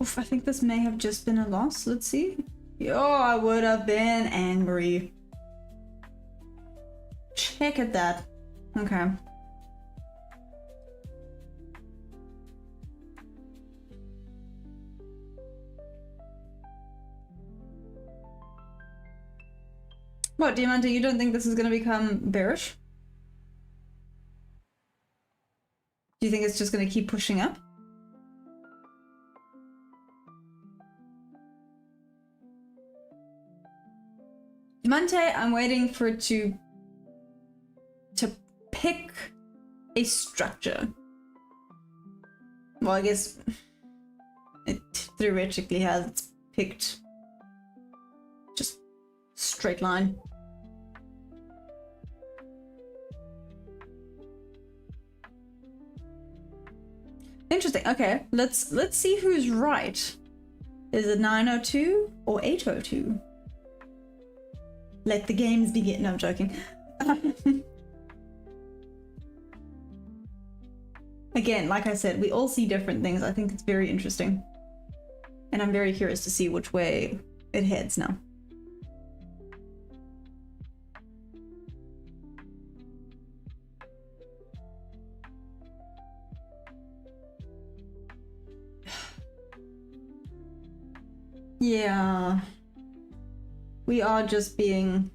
Oof, I think this may have just been a loss. Let's see. Yo, I would have been angry. Check at that. Okay. What, Diamante, you don't think this is going to become bearish? Do you think it's just going to keep pushing up? Diamante, I'm waiting for it to pick a structure. Well, I guess it theoretically has. It's picked just straight line. Interesting. Okay, let's see who's right. Is it 902 or 802? Let the games begin. No, I'm joking. Again, like I said, we all see different things. I think it's very interesting. And I'm very curious to see which way it heads now. Yeah. We are just being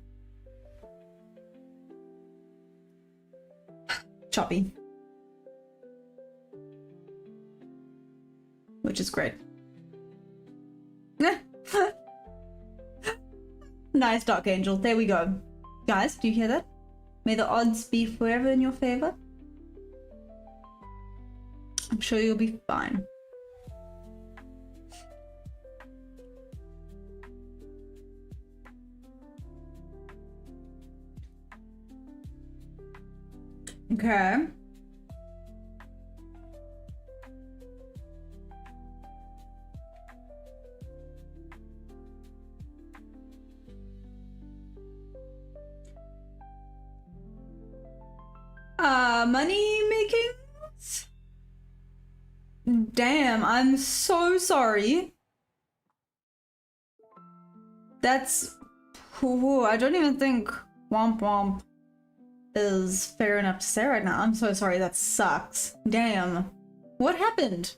choppy. Which is great. Nice, Dark Angel. There we go. Guys, do you hear that? May the odds be forever in your favor. I'm sure you'll be fine. Okay. Money makings? Damn, I'm so sorry. That's... Ooh, I don't even think womp womp is fair enough to say right now. I'm so sorry, that sucks. Damn. What happened?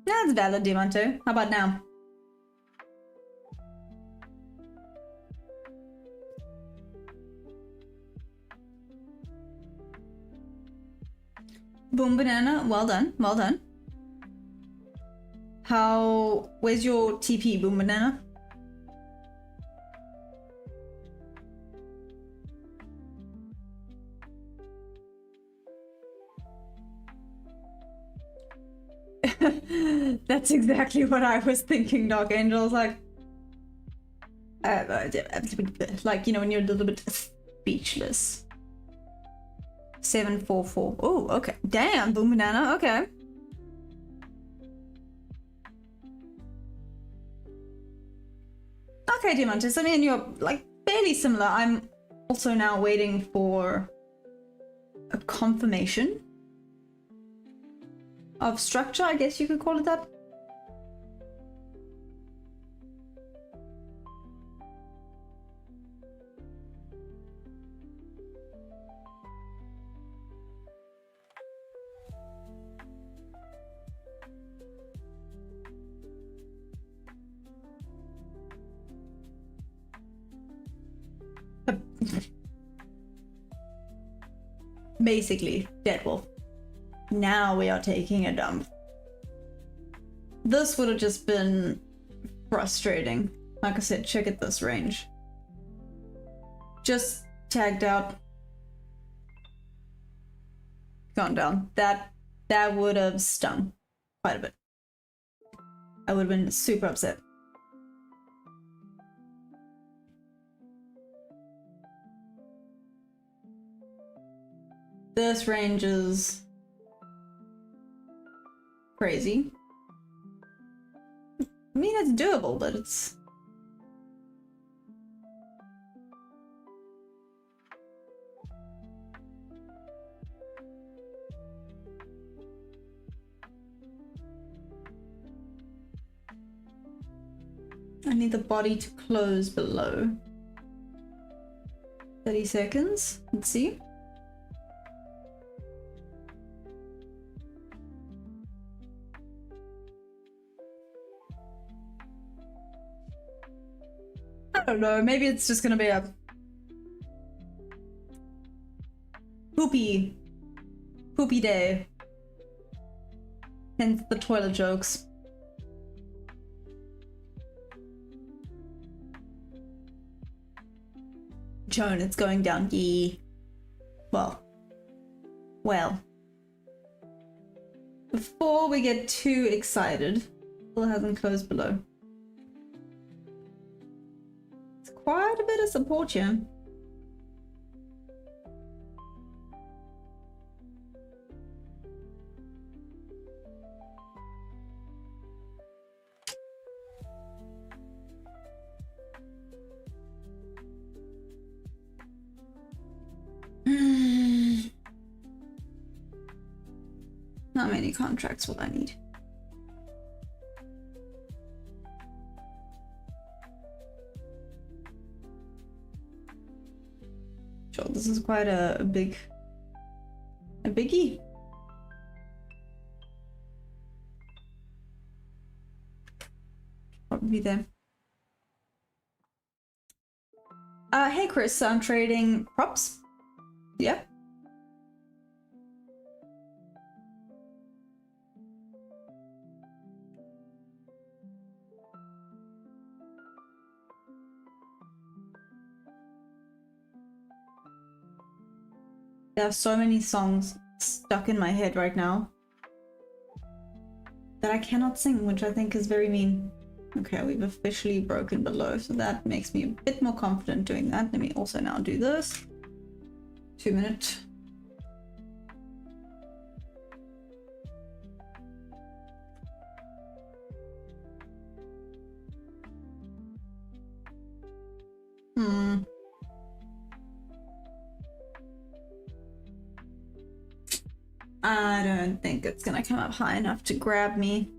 That's valid, Diamante. How about now? Boom Banana, well done, well done. Where's your TP, Boom Banana? That's exactly what I was thinking, Dark Angel. I was like, you know, when you're a little bit speechless. 744. Oh, okay. Damn, Boom Banana. Okay. Okay, Diamantis. I mean, you're like fairly similar. I'm also now waiting for a confirmation of structure, I guess you could call it that. Basically, Deadwolf. Now we are taking a dump. This would have just been frustrating. Like I said, check at this range. Just tagged out. Gone down. That would have stung quite a bit. I would have been super upset. This range is crazy. I mean, it's doable, but it's... I need the body to close below. 30 seconds. Let's see. I don't know, maybe it's just gonna be a poopy day. Hence the toilet jokes. Joan, it's going down. Yee. Well. Before we get too excited, still hasn't closed below. Quite a bit of support here. How many contracts will I need? Sure, this is quite a biggie. Probably there. Hey Chris, I'm trading props. Yeah. There are so many songs stuck in my head right now that I cannot sing, which I think is very mean. Okay, we've officially broken below, so that makes me a bit more confident doing that. Let me also now do this. 2 minute. I don't think it's gonna come up high enough to grab me.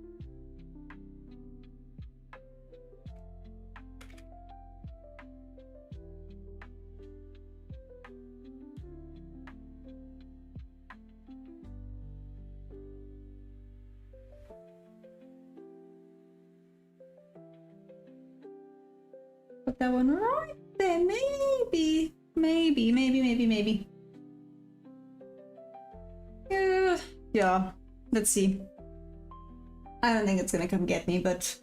Put that one right there, maybe. Yeah, let's see. I don't think it's gonna come get me, but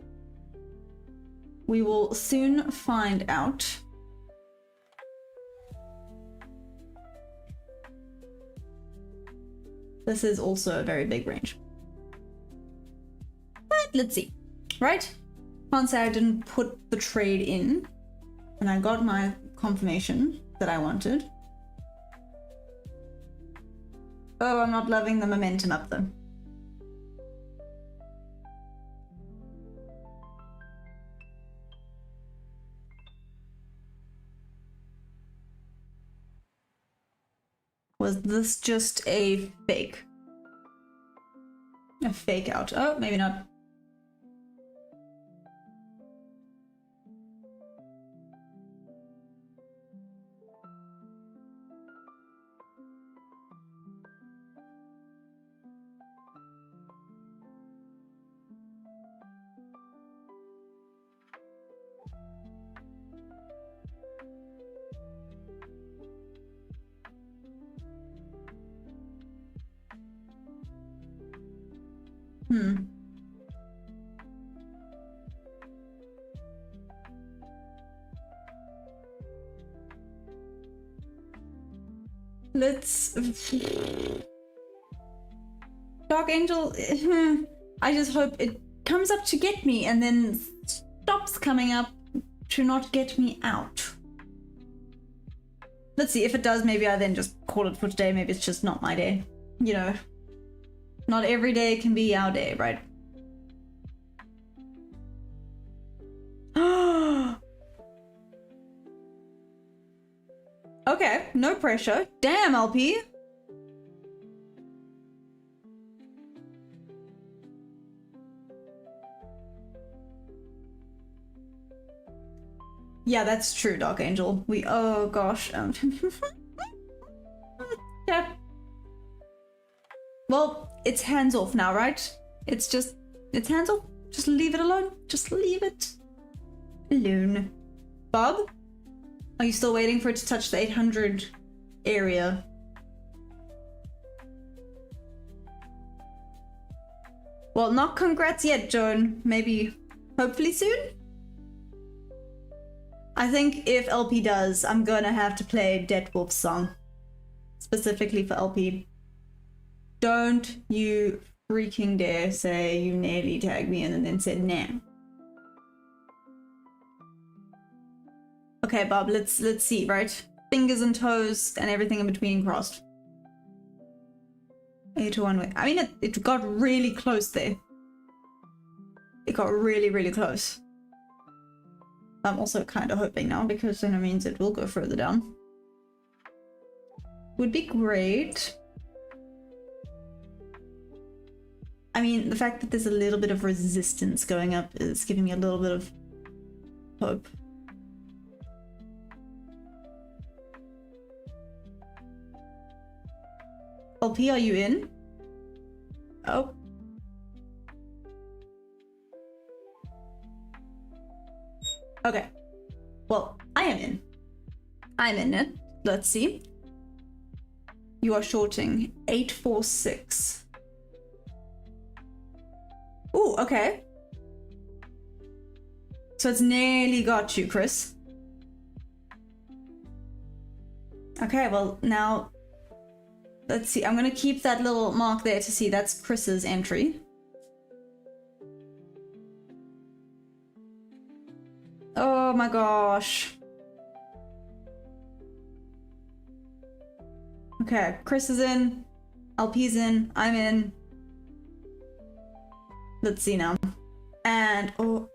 we will soon find out. This is also a very big range. But let's see. Right? Can't say I didn't put the trade in. And I got my confirmation that I wanted. Oh, I'm not loving the momentum up though. Was this just a fake? A fake out? Oh, maybe not. Let's... Dark Angel... I just hope it comes up to get me and then stops coming up to not get me out. Let's see, if it does, maybe I then just call it for today. Maybe it's just not my day. You know, not every day can be our day, right? Okay, no pressure. Damn, LP. Yeah, that's true, Dark Angel. Oh gosh. Yeah. Well, it's hands off now, right? It's hands off. Just leave it alone. Just leave it alone. Bob? Are you still waiting for it to touch the 800 area? Well, not congrats yet, Joan. Maybe, hopefully soon? I think if LP does, I'm gonna have to play Dead Wolf's song. Specifically for LP. Don't you freaking dare say you nearly tagged me in and then said nah. Okay, Bob, let's see, right? Fingers and toes and everything in between crossed. 8 to 1 way. I mean, it got really close there. It got really, really close. I'm also kind of hoping now because then it means it will go further down. Would be great. I mean, the fact that there's a little bit of resistance going up is giving me a little bit of hope. LP, are you in? Oh. Okay. Well, I am in. I'm in it. Let's see. You are shorting 846. Ooh, okay. So it's nearly got you, Chris. Okay, well, now... Let's see, I'm gonna keep that little mark there to see that's Chris's entry. Oh my gosh. Okay, Chris is in, LP's in, I'm in. Let's see now. And, oh.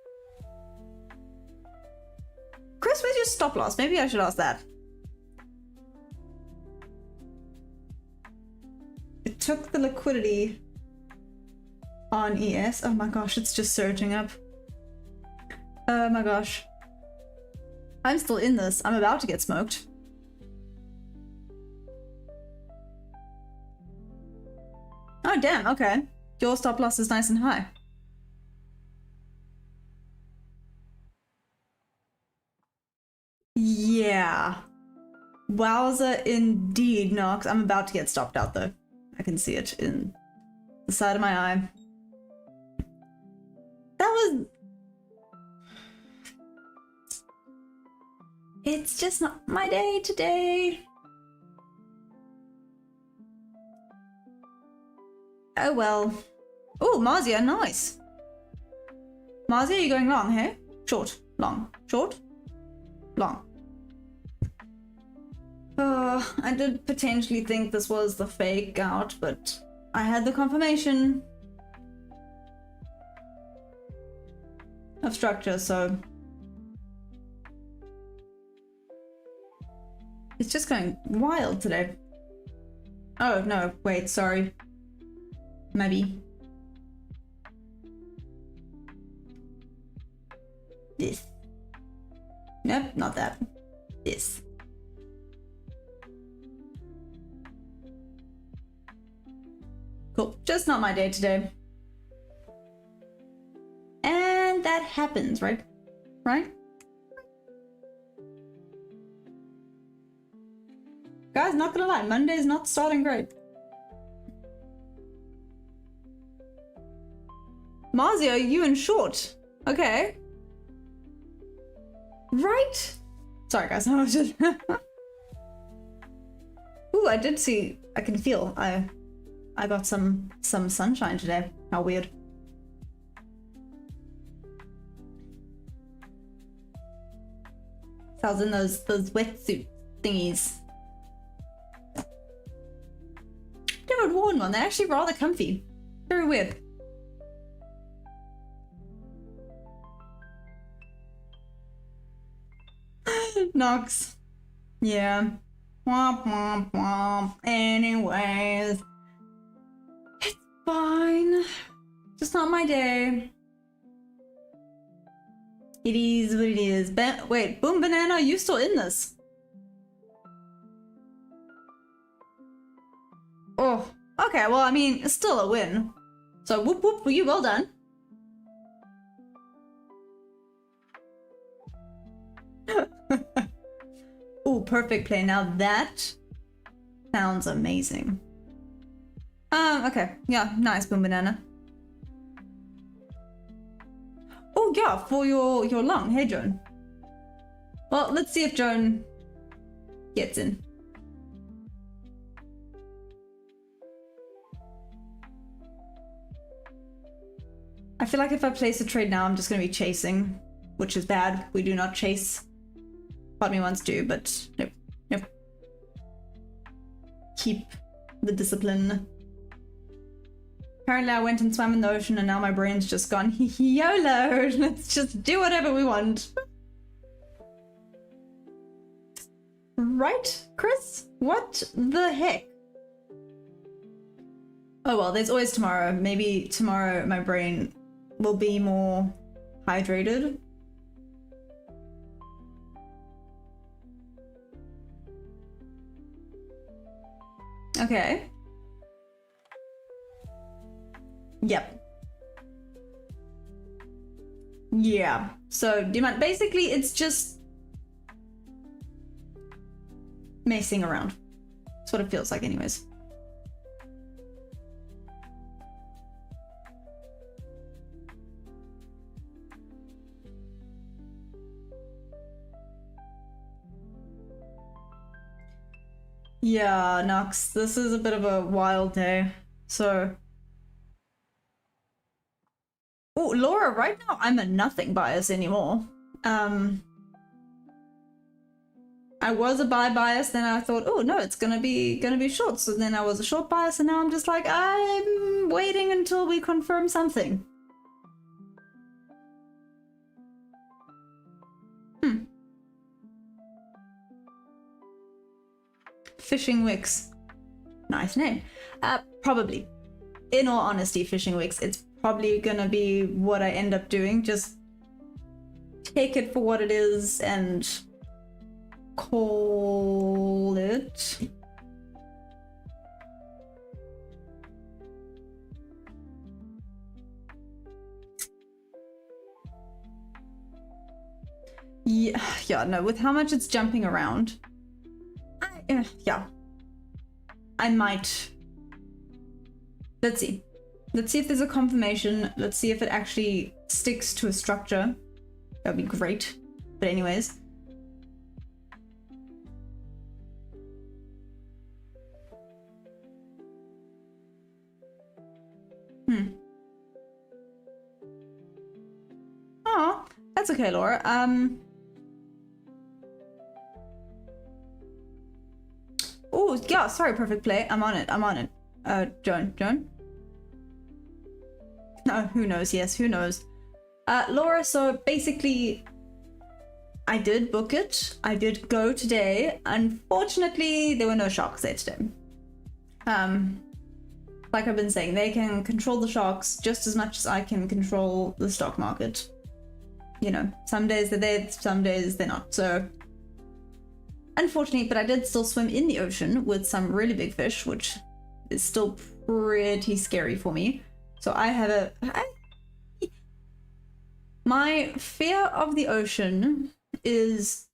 Chris, where's your stop loss? Maybe I should ask that. It took the liquidity on ES. Oh my gosh, it's just surging up. Oh my gosh. I'm still in this. I'm about to get smoked. Oh damn, okay. Your stop loss is nice and high. Yeah. Wowza indeed, Nox. I'm about to get stopped out though. I can see it in the side of my eye. That was... It's just not my day today. Oh well. Oh, Marzia, nice. Marzi, are you going long, hey? Short, long, short, long. I did potentially think this was the fake out, but I had the confirmation of structure, so it's just going wild today. Oh no, wait, sorry. Maybe. This. Nope, not that. This. Cool. Just not my day today. And that happens, right? Right? Guys, not gonna lie, Monday's not starting great. Marzio, you in short. Okay. Right? Sorry guys, I was just... Ooh, I did see, I can feel, I got some sunshine today. How weird. So I was in those wetsuit thingies. Never worn one, they're actually rather comfy. Very weird. Nox. Yeah. Womp womp womp. Anyways. It's fine. Just not my day. It is what it is. Wait, Boom Banana, are you still in this? Oh, okay, well, I mean, it's still a win. So whoop whoop for you, well done. Ooh, perfect play. Now that sounds amazing. Okay. Yeah, nice, Boom Banana. Oh yeah, for your lung. Hey, Joan. Well, let's see if Joan gets in. I feel like if I place a trade now, I'm just going to be chasing, which is bad. We do not chase. Part of me wants to, but nope. Nope. Keep the discipline. Apparently I went and swam in the ocean and now my brain's just gone, YOLO! Let's just do whatever we want. Right, Chris? What the heck? Oh well, there's always tomorrow. Maybe tomorrow my brain will be more hydrated. Okay. Yep. Yeah. So, demand basically it's just messing around. That's what it feels like anyways. Yeah, Nux, this is a bit of a wild day. So oh, Laura, right now I'm a nothing bias anymore. I was a buy bias, then I thought, oh no, it's gonna be short. So then I was a short bias, and now I'm just like, I'm waiting until we confirm something. Fishing Wicks. Nice name. Probably. In all honesty, Fishing Wicks, it's probably gonna be what I end up doing. Just take it for what it is and call it. Yeah, no, with how much it's jumping around, yeah, I might. Let's see. Let's see if there's a confirmation. Let's see if it actually sticks to a structure. That'd be great. But anyways. That's okay, Laura. Oh, yeah, sorry, perfect play. I'm on it. Joan? No, who knows? Yes, who knows? Laura, so basically, I did book it. I did go today. Unfortunately, there were no sharks there today. Like I've been saying, they can control the sharks just as much as I can control the stock market. You know, some days they're there, some days they're not. So, unfortunately, but I did still swim in the ocean with some really big fish, which is still pretty scary for me. So I have my fear of the ocean is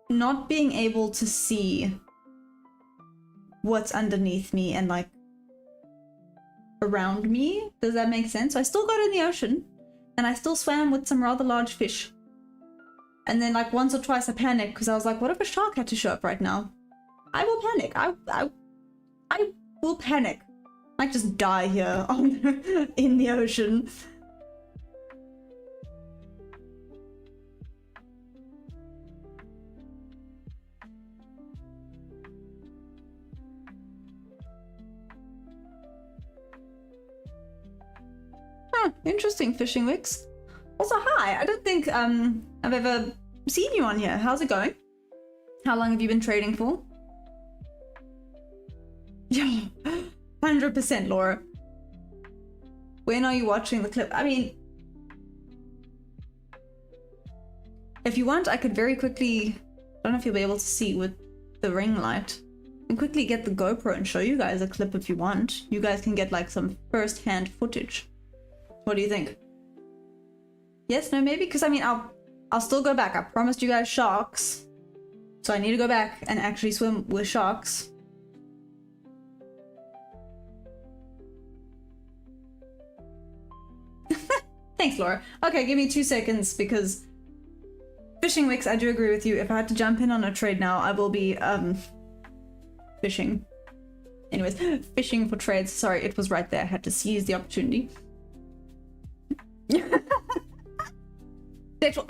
not being able to see what's underneath me and like around me. Does that make sense? So I still got in the ocean and I still swam with some rather large fish. And then like once or twice I panicked because I was like, what if a shark had to show up right now? I will panic. I will panic. I might just die here in the ocean. Interesting, Fishing Wicks. Also, hi. I don't think I've ever seen you on here. How's it going? How long have you been trading for? Yeah, 100%, Laura. When are you watching the clip? I mean, if you want, I could very quickly, I don't know if you'll be able to see with the ring light, and quickly get the GoPro and show you guys a clip if you want. You guys can get like some first-hand footage. What do you think? Yes, no, maybe? Because I mean, I'll still go back. I promised you guys sharks. So I need to go back and actually swim with sharks. Thanks, Laura. Okay, give me 2 seconds because Fishing Wicks, I do agree with you. If I had to jump in on a trade now, I will be fishing. Anyways, fishing for trades. Sorry, it was right there. I had to seize the opportunity.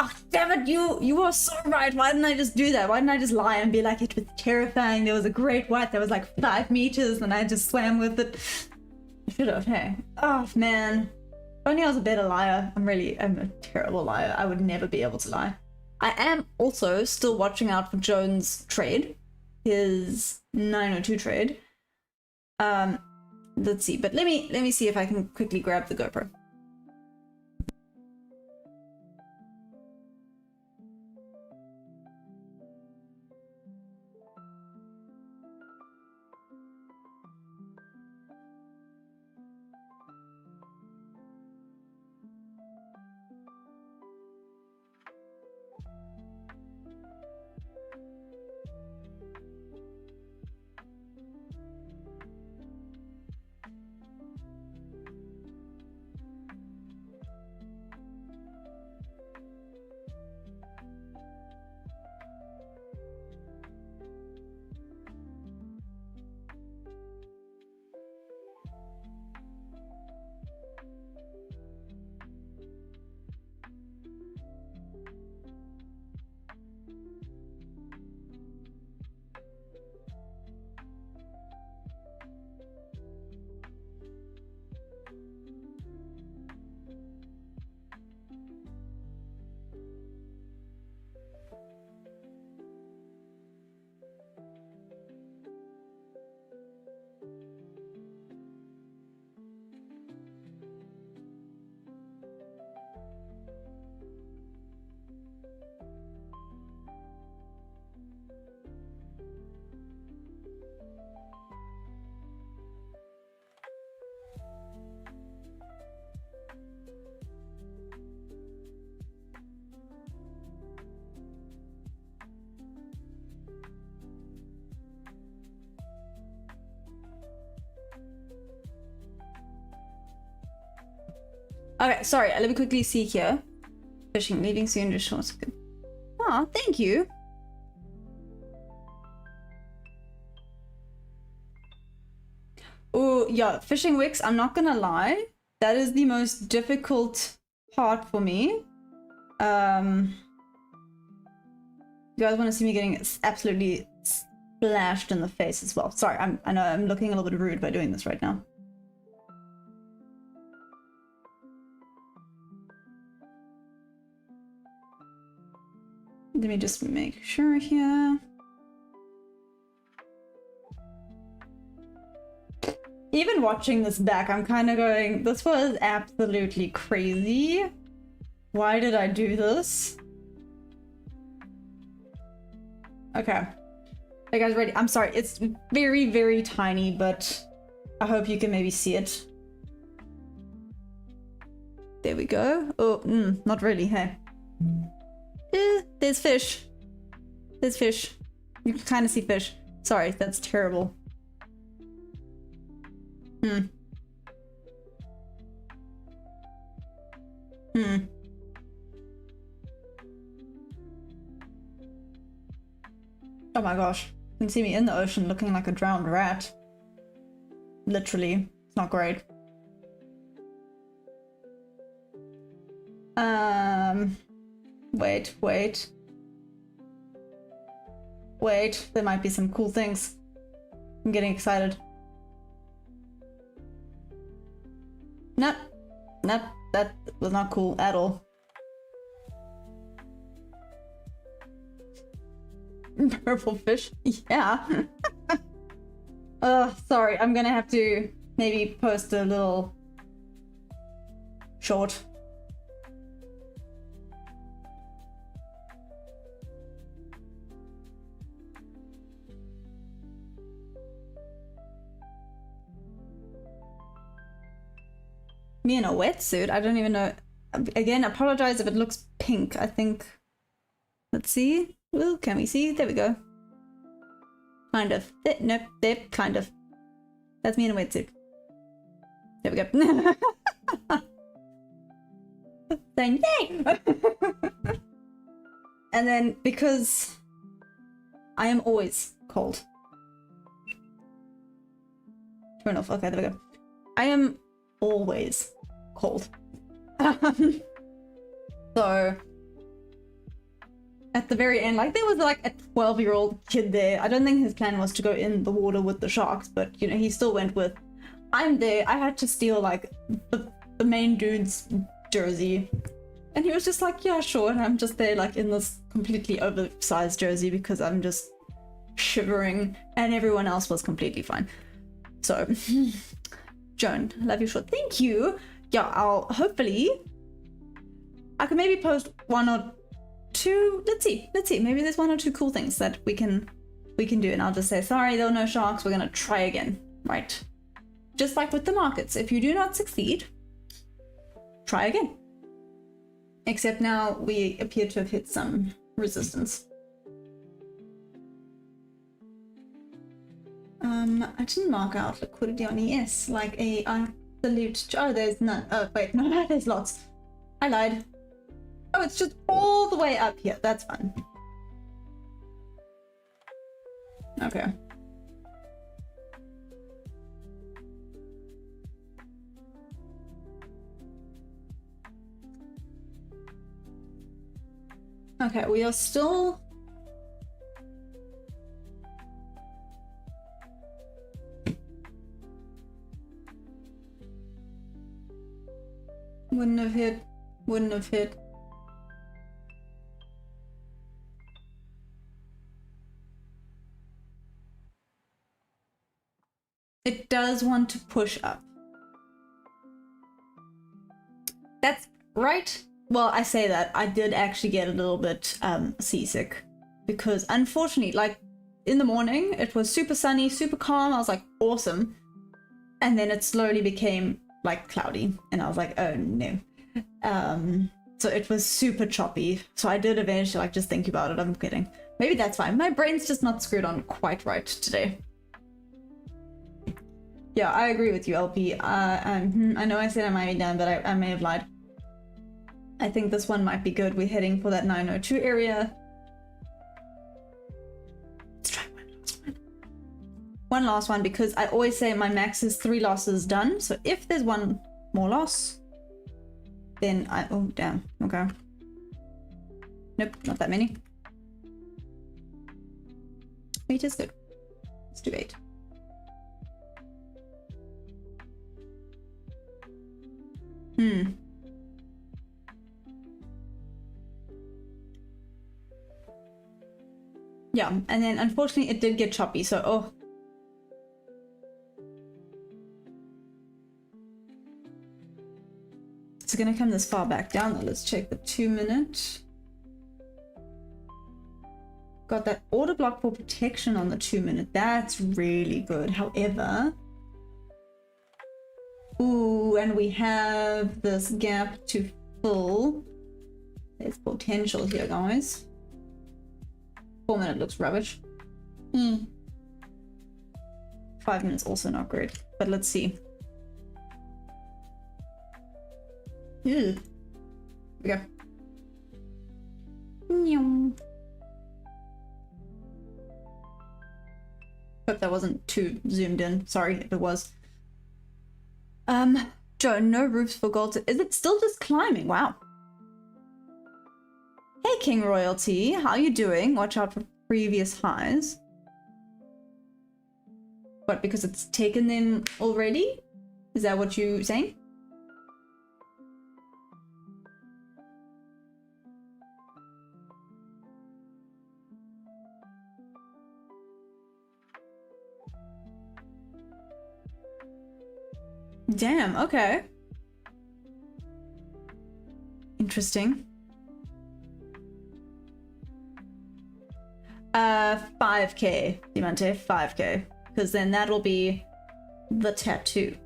Oh, damn it, you were so right. Why didn't I just do that? Why didn't I just lie and be like, it was terrifying. There was a great white that was like 5 meters and I just swam with it. I should have, hey. Oh, man. If only I was a better liar. I'm a terrible liar. I would never be able to lie. I am also still watching out for Jones' trade. His 902 trade. Let's see. But let me see if I can quickly grab the GoPro. Okay, sorry, let me quickly see here. Fishing, leaving soon, just short. Aw, thank you. Oh, yeah, Fishing Wicks, I'm not gonna lie. That is the most difficult part for me. You guys want to see me getting absolutely splashed in the face as well. Sorry, I know I'm looking a little bit rude by doing this right now. Let me just make sure here. Even watching this back, I'm kind of going, this was absolutely crazy. Why did I do this? Okay. Are you guys ready? I'm sorry, it's very, very tiny, but I hope you can maybe see it. There we go. Oh, not really, hey. There's fish. There's fish. You can kind of see fish. Sorry, that's terrible. Oh my gosh. You can see me in the ocean looking like a drowned rat. Literally. It's not great. Wait. There might be some cool things. I'm getting excited. Nope, that was not cool at all. Purple fish? Yeah. Sorry, I'm gonna have to maybe post a little short. Me in a wetsuit? I don't even know. Again, apologize if it looks pink. I think. Let's see. Well, can we see? There we go. Kind of. Nope. There. Kind of. That's me in a wetsuit. There we go. Saying yay! And then because I am always cold. Turn off. Okay, there we go. I am always cold. So at the very end, like there was like a 12-year-old kid there. I don't think his plan was to go in the water with the sharks, but you know, he still went with, I'm there. I had to steal like the main dude's jersey. And he was just like, yeah, sure. And I'm just there like in this completely oversized jersey because I'm just shivering and everyone else was completely fine. So Joan, love you short. Thank you. Yeah, I'll hopefully I can maybe post one or two. Let's see. Maybe there's one or two cool things that we can do, and I'll just say sorry, there were no sharks. We're gonna try again, right? Just like with the markets, if you do not succeed, try again. Except now we appear to have hit some resistance. I didn't mark out liquidity on ES like a absolute. Oh, there's none. Oh, wait, no, there's lots. I lied. Oh, it's just all the way up here. That's fun. Okay. Okay, we are still. Wouldn't have hit. Wouldn't have hit. It does want to push up. That's right. Well, I say that. I did actually get a little bit seasick because unfortunately, like in the morning, it was super sunny, super calm. I was like, awesome. And then it slowly became like cloudy and I was like, oh no. So it was super choppy. So I did eventually like just think about it. I'm kidding. Maybe that's fine. My brain's just not screwed on quite right today. Yeah, I agree with you, LP. I know I said I might be down, but I may have lied. I think this one might be good. We're heading for that 902 area. Let's try one last one. One last one, because I always say my max is 3 losses done. So if there's one more loss, then oh damn, okay. Nope, not that many. 8 is good. Let's do 8. Yeah, and then unfortunately it did get choppy, so oh. It's gonna come this far back down though. Let's check the 2-minute. Got that order block for protection on the 2-minute. That's really good. However, ooh, and we have this gap to fill. There's potential here, guys. 4-minute looks rubbish. 5 minutes also not great, but let's see. Here we go. Hope that wasn't too zoomed in. Sorry if it was. Joe, no roofs for gold. Is it still just climbing? Wow. Hey, King Royalty. How you doing? Watch out for previous highs. What, because it's taken them already? Is that what you're saying? Damn, okay. Interesting. 5k, Diamante, 5k. Because then that'll be the tattoo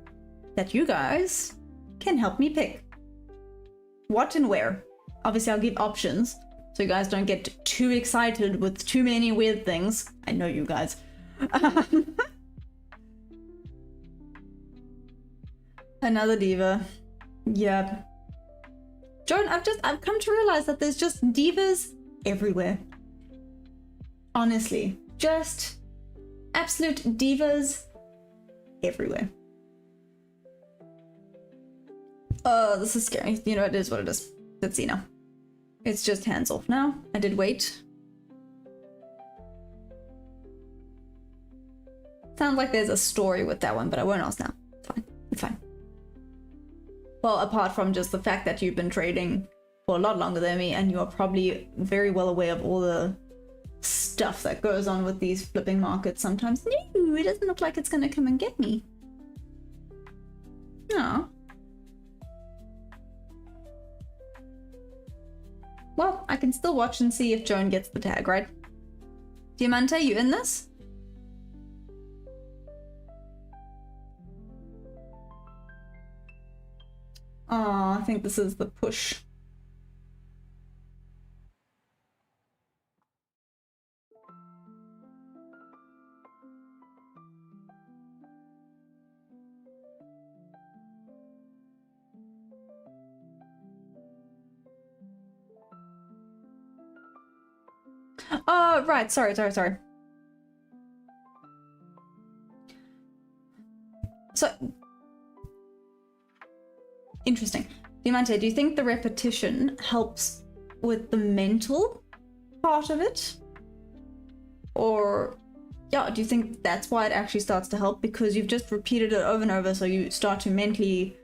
that you guys can help me pick. What and where. Obviously, I'll give options so you guys don't get too excited with too many weird things. I know you guys. Another diva. Yep. Joan, I've come to realize that there's just divas everywhere. Honestly, just absolute divas everywhere. Oh, this is scary. You know, it is what it is. Let's see now. It's just hands off now. I did wait. Sounds like there's a story with that one, but I won't ask now. It's fine. It's fine. Well, apart from just the fact that you've been trading for a lot longer than me, and you are probably very well aware of all the stuff that goes on with these flipping markets sometimes. No, it doesn't look like it's gonna come and get me. No. Well, I can still watch and see if Joan gets the tag, right? Diamante, you in this? Oh, I think this is the push. Oh, right. Sorry. So, interesting. Diamante, do you think the repetition helps with the mental part of it? Or, yeah, do you think that's why it actually starts to help? Because you've just repeated it over and over, so you start to mentally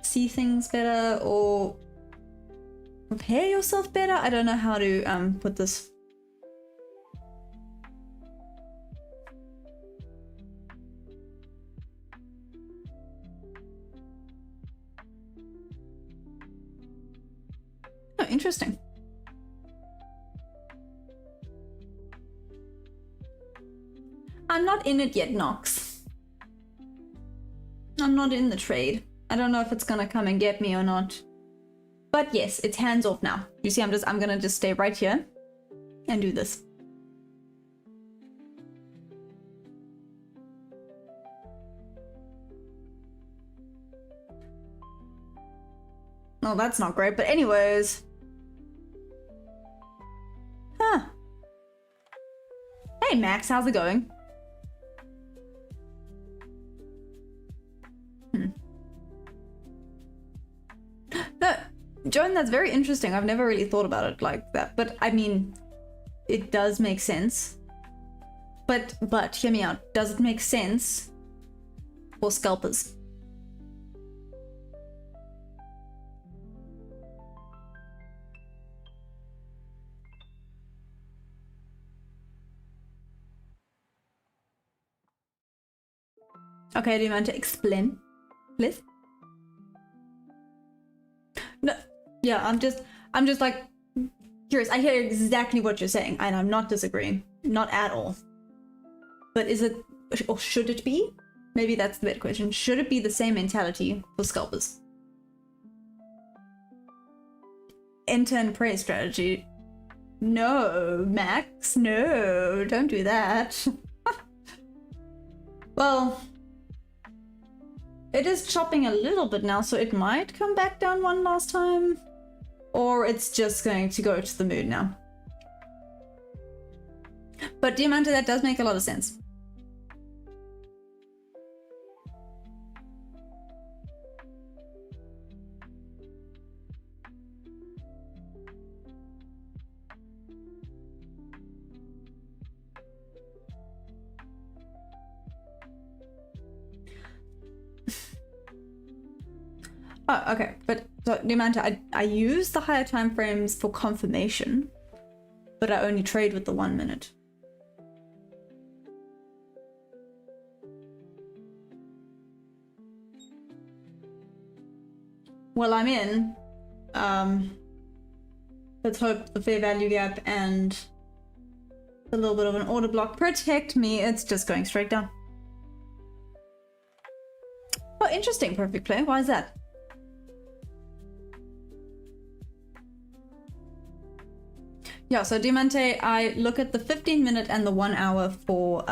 see things better or prepare yourself better? I don't know how to put this. Oh, interesting. I'm not in it yet, Nox. I'm not in the trade. I don't know if it's gonna come and get me or not. But yes, it's hands off now. You see, I'm gonna just stay right here and do this. Oh, that's not great, but anyways. Huh. Hey Max, how's it going? No, Joan, that's very interesting. I've never really thought about it like that. But I mean, it does make sense. But hear me out. Does it make sense for scalpers? Okay, do you want to explain, please? No, yeah, I'm just like curious. I hear exactly what you're saying, and I'm not disagreeing, not at all. But is it, or should it be? Maybe that's the better question. Should it be the same mentality for scalpers? Enter and pray strategy. No, Max, no, don't do that. Well, it is chopping a little bit now, so it might come back down one last time. Or it's just going to go to the moon now. But Diamante, that does make a lot of sense. Oh, okay. But so Diamante, I use the higher time frames for confirmation, but I only trade with the 1 minute. Well, I'm in. Let's hope the fair value gap and a little bit of an order block protect me. It's just going straight down. Oh, interesting. Perfect play. Why is that? Yeah, so Diamante, I look at the 15 minute and the 1 hour for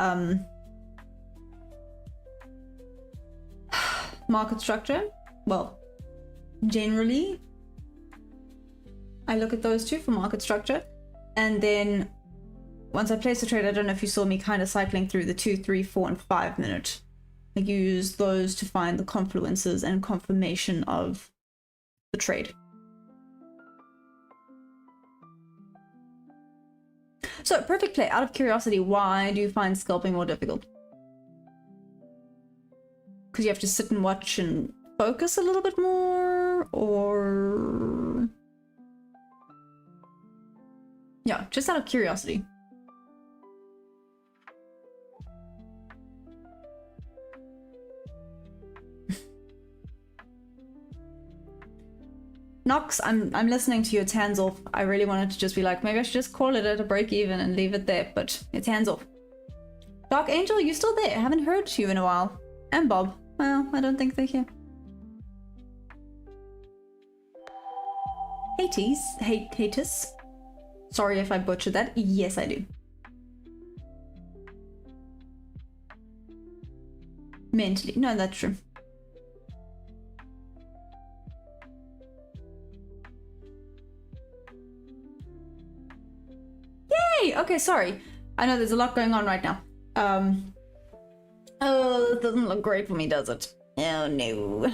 market structure. Well, generally, I look at those two for market structure. And then once I place the trade, I don't know if you saw me kind of cycling through the 2, 3, 4, and 5 minute. I use those to find the confluences and confirmation of the trade. So, perfect play. Out of curiosity, why do you find scalping more difficult? Because you have to sit and watch and focus a little bit more, or... Yeah, just out of curiosity. Nox, I'm listening to you. It's hands off. I really wanted to just be like, maybe I should just call it at a break even and leave it there, but it's hands off. Dark Angel, you still there? I haven't heard you in a while. And Bob. Well, I don't think they're here. Haters. Sorry if I butchered that. Yes, I do. Mentally. No, that's true. Yay! Okay, sorry. I know there's a lot going on right now. Oh, it doesn't look great for me, does it? Oh, no.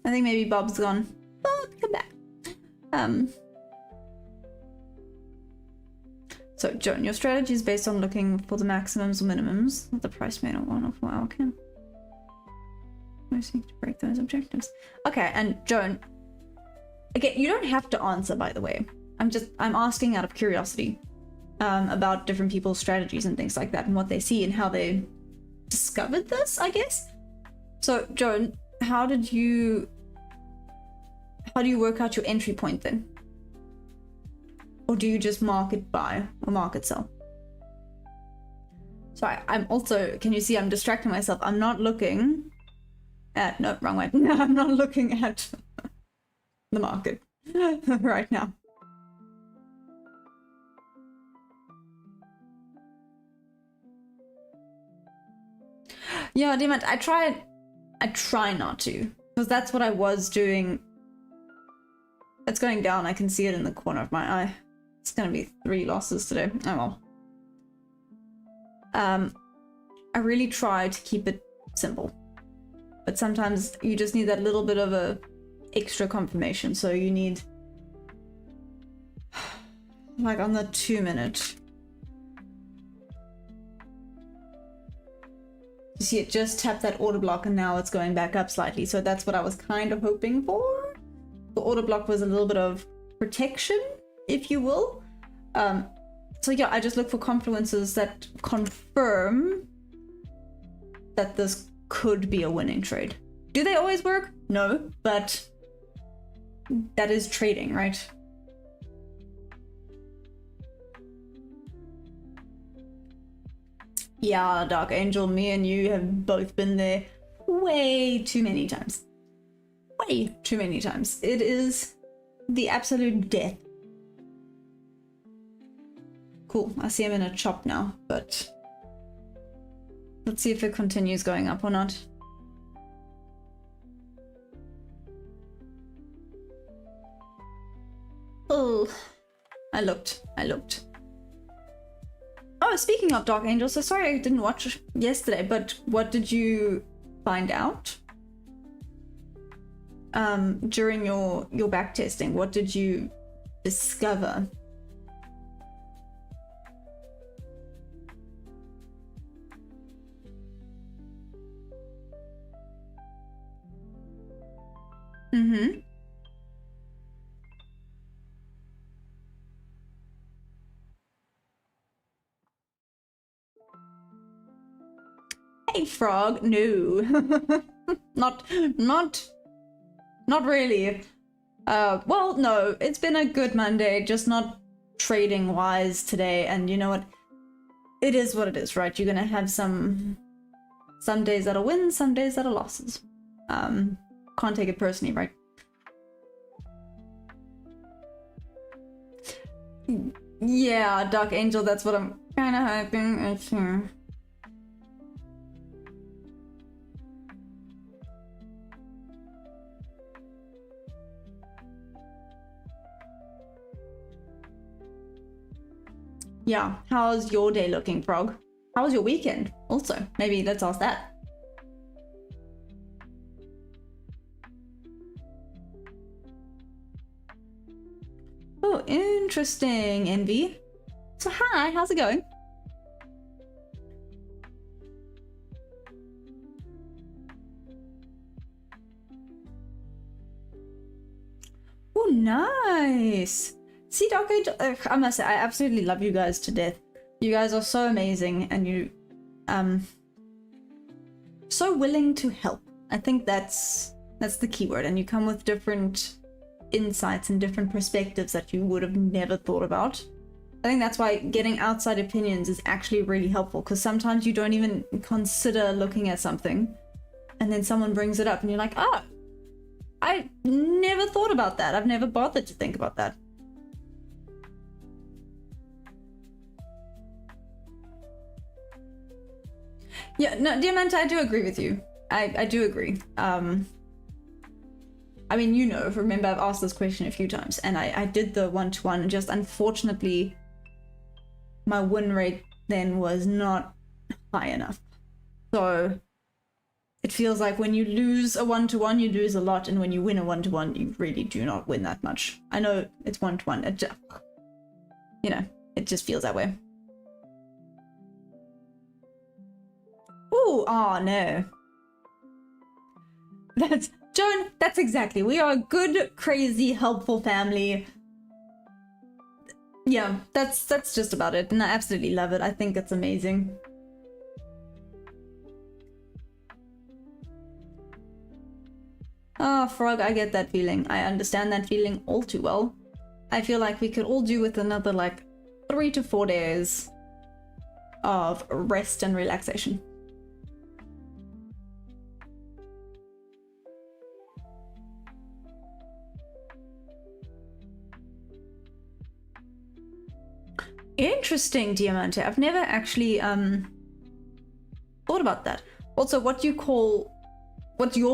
I think maybe Bob's gone. Bob, come back. So, Joan, your strategy is based on looking for the maximums or minimums that the price may not want off. Wow, okay. I seek to break those objectives. Okay, and Joan, again, you don't have to answer, by the way. I'm asking out of curiosity about different people's strategies and things like that, and what they see and how they discovered this, I guess. So, Joan, how do you work out your entry point then? Or do you just market buy or market sell? Sorry, I'm also, can you see I'm distracting myself? I'm not looking at, no, wrong way. No, I'm not looking at the market right now. Yeah, Demon, I try not to, because that's what I was doing. It's going down. I can see it in the corner of my eye. It's gonna be 3 losses today. Oh well. I really try to keep it simple. but sometimes you just need that little bit of a extra confirmation. So you need, like on the 2-minute, you see it just tapped that order block and now it's going back up slightly. So that's what I was kind of hoping for. The order block was a little bit of protection, if you will. So yeah, I just look for confluences that confirm that this could be a winning trade. Do they always work? No, but that is trading, right? Yeah, Dark Angel, me and you have both been there way too many times. Way too many times. It is the absolute death. Cool, I see him in a chop now, but let's see if it continues going up or not. Oh, I looked. Oh, speaking of Dark Angel, so sorry I didn't watch yesterday, but what did you find out? During your back testing, what did you discover? Mm-hmm. Hey, Frog. No. not really. Well, no, it's been a good Monday, just not trading wise today. And you know what? It is what it is, right? You're gonna have some days that'll win, some days that'll losses. Can't take it personally, right? Yeah, Dark Angel, that's what I'm kind of hoping. Yeah, how's your day looking, Frog? How was your weekend? Also, maybe let's ask that. Oh, interesting, Envy. So hi, how's it going? Oh, nice. See, Dark Angel, I must say, I absolutely love you guys to death. You guys are so amazing, and you, so willing to help. I think that's the key word, and you come with different insights and different perspectives that you would have never thought about. I think that's why getting outside opinions is actually really helpful, because sometimes you don't even consider looking at something, and then someone brings it up, and you're like, oh, I never thought about that. I've never bothered to think about that. Yeah, no, Diamante, I do agree with you. I do agree. I mean, you know, remember I've asked this question a few times, and I did the 1-to-1, just unfortunately my win rate then was not high enough. So it feels like when you lose a 1-to-1, you lose a lot, and when you win a 1-to-1, you really do not win that much. I know it's 1-to-1, it just, you know, it just feels that way. Ooh, oh no. That's Joan, that's exactly. We are a good, crazy, helpful family. Yeah, that's just about it. And I absolutely love it. I think it's amazing. Oh, Frog, I get that feeling. I understand that feeling all too well. I feel like we could all do with another like 3 to 4 days of rest and relaxation. Interesting, Diamante. I've never actually thought about that. Also, what's your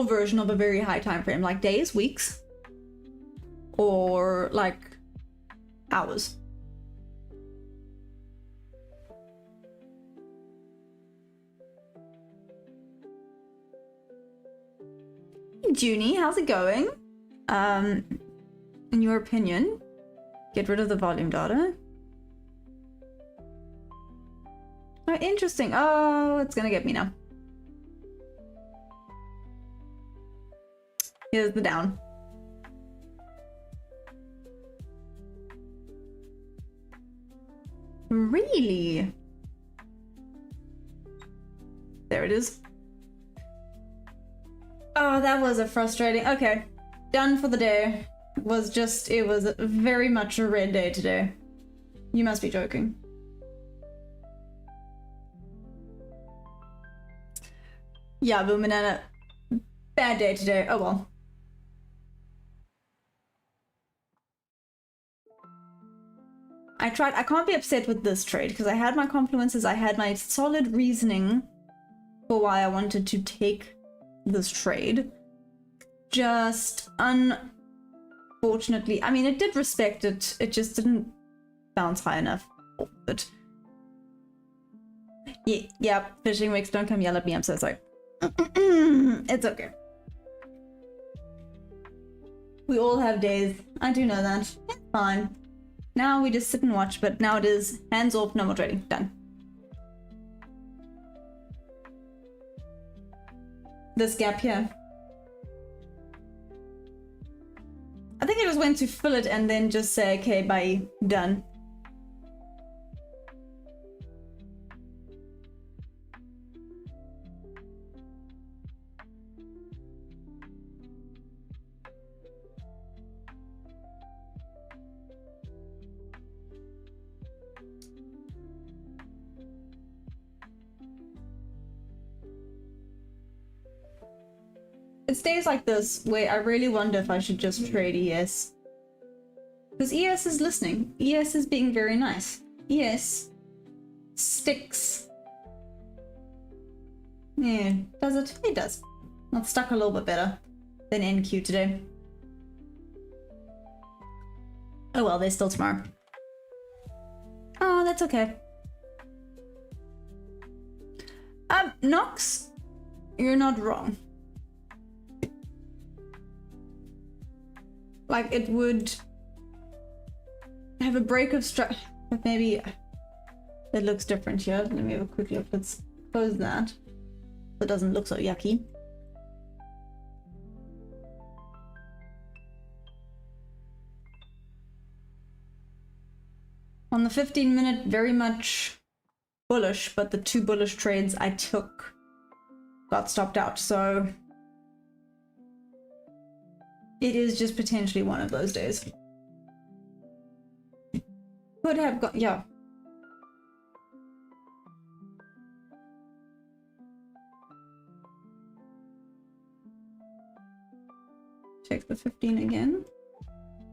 version of a very high time frame? Like days, weeks, or like hours? Junie, how's it going? In your opinion, get rid of the volume data. Oh, interesting. Oh, it's gonna get me now. Here's the down. Really? There it is. Oh, that was a frustrating. Okay, done for the day. It was very much a red day today. You must be joking. Yeah, Boomanana. Bad day today. Oh well. I can't be upset with this trade because I had my confluences, I had my solid reasoning for why I wanted to take this trade. Just unfortunately, I mean, it did respect it, it just didn't bounce high enough. But yeah, fishing wicks, don't come yell at me, I'm so sorry. It's okay. We all have days. I do know that. It's fine. Now we just sit and watch, but now it is hands off, no more trading. Done. This gap here. I think I just went to fill it and then just say, okay, bye, done. It's days like this where I really wonder if I should just trade ES. Because ES is listening. ES is being very nice. ES sticks. Yeah, does it? It does. Not stuck a little bit better than NQ today. Oh well, there's still tomorrow. Oh, that's okay. Nox, you're not wrong. Like, it would have a break of but maybe it looks different here. Let me have a quick look. Let's close that so it doesn't look so yucky. On the 15-minute, very much bullish, but the 2 bullish trades I took got stopped out, so it is just potentially one of those days. Could have got, yeah. Check the 15 again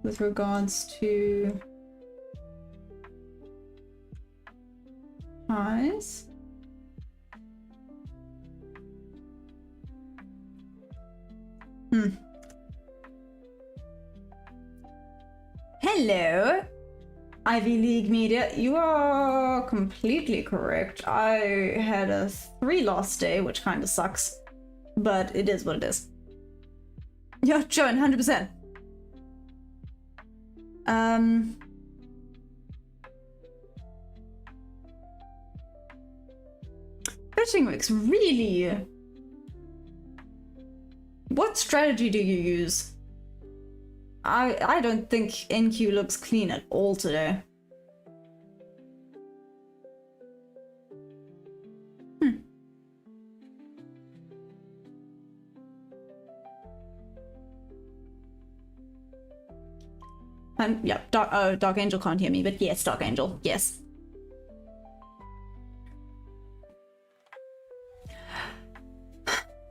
with regards to highs. Hello, Ivy League Media. You are completely correct. I had a 3-loss day, which kind of sucks, but it is what it is. Yeah, Joan, 100%. Fishing wicks, really? What strategy do you use? I don't think NQ looks clean at all today. Yeah, Dark Angel can't hear me, but yes, Dark Angel, yes.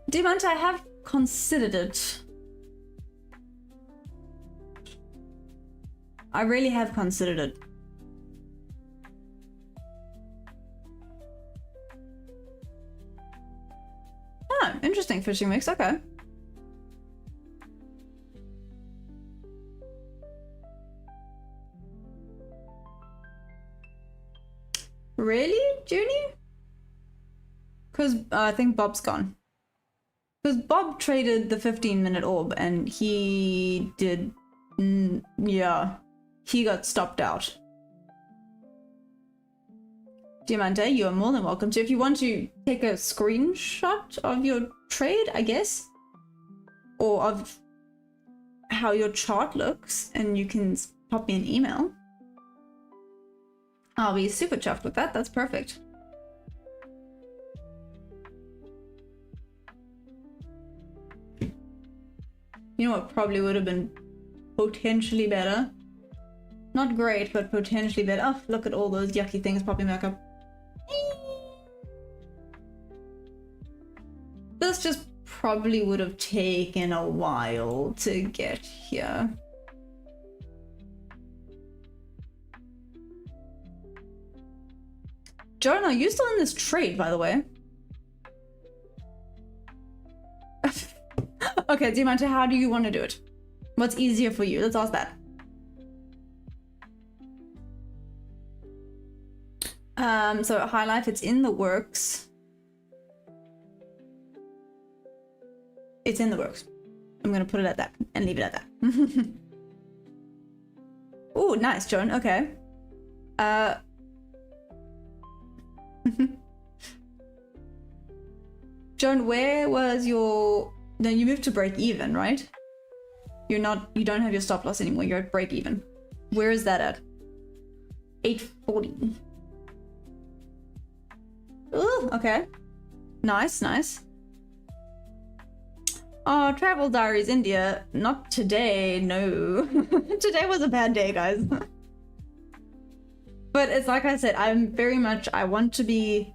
Demont, I have considered it. I really have considered it. Oh, interesting fishing mix, okay. Really, Junie? Because I think Bob's gone. Because Bob traded the 15-minute orb and he did, yeah, he got stopped out. Diamante, you are more than welcome to. If you want to take a screenshot of your trade, I guess, or of how your chart looks, and you can pop me an email. I'll be super chuffed with that. That's perfect. You know what probably would have been potentially better? Not great, but potentially better. Oh, look at all those yucky things popping back up. This just probably would have taken a while to get here. Joan, are you still in this trade, by the way? Okay, Diamante, how do you want to do it? What's easier for you? Let's ask that. So High Life, it's in the works. It's in the works. I'm gonna put it at that and leave it at that. Oh, nice, Joan. Okay. Joan, where was your... No, you moved to break even, right? You don't have your stop loss anymore. You're at break even. Where is that at? 840. Ooh, okay. Nice, nice. Oh, Travel Diaries India. Not today, no. Today was a bad day, guys. But it's like I said, I want to be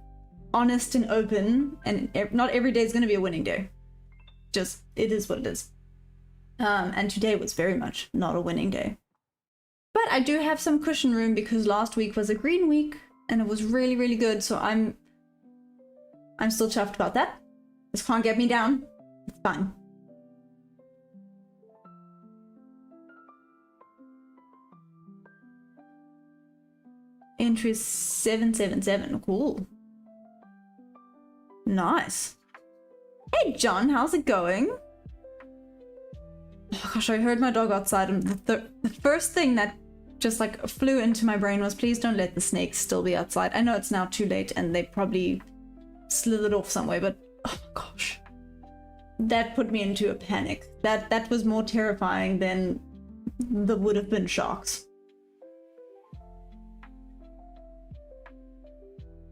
honest and open, and not every day is going to be a winning day. Just, it is what it is. And today was very much not a winning day. But I do have some cushion room because last week was a green week and it was really, really good. So I'm still chuffed about that. This can't get me down. It's fine. Entry 777. Cool. Nice. Hey John, how's it going? Oh gosh, I heard my dog outside and the first thing that just like flew into my brain was, please don't let the snakes still be outside. I know it's now too late and they probably slithered off somewhere, but oh my gosh. That put me into a panic. That was more terrifying than the would have been sharks.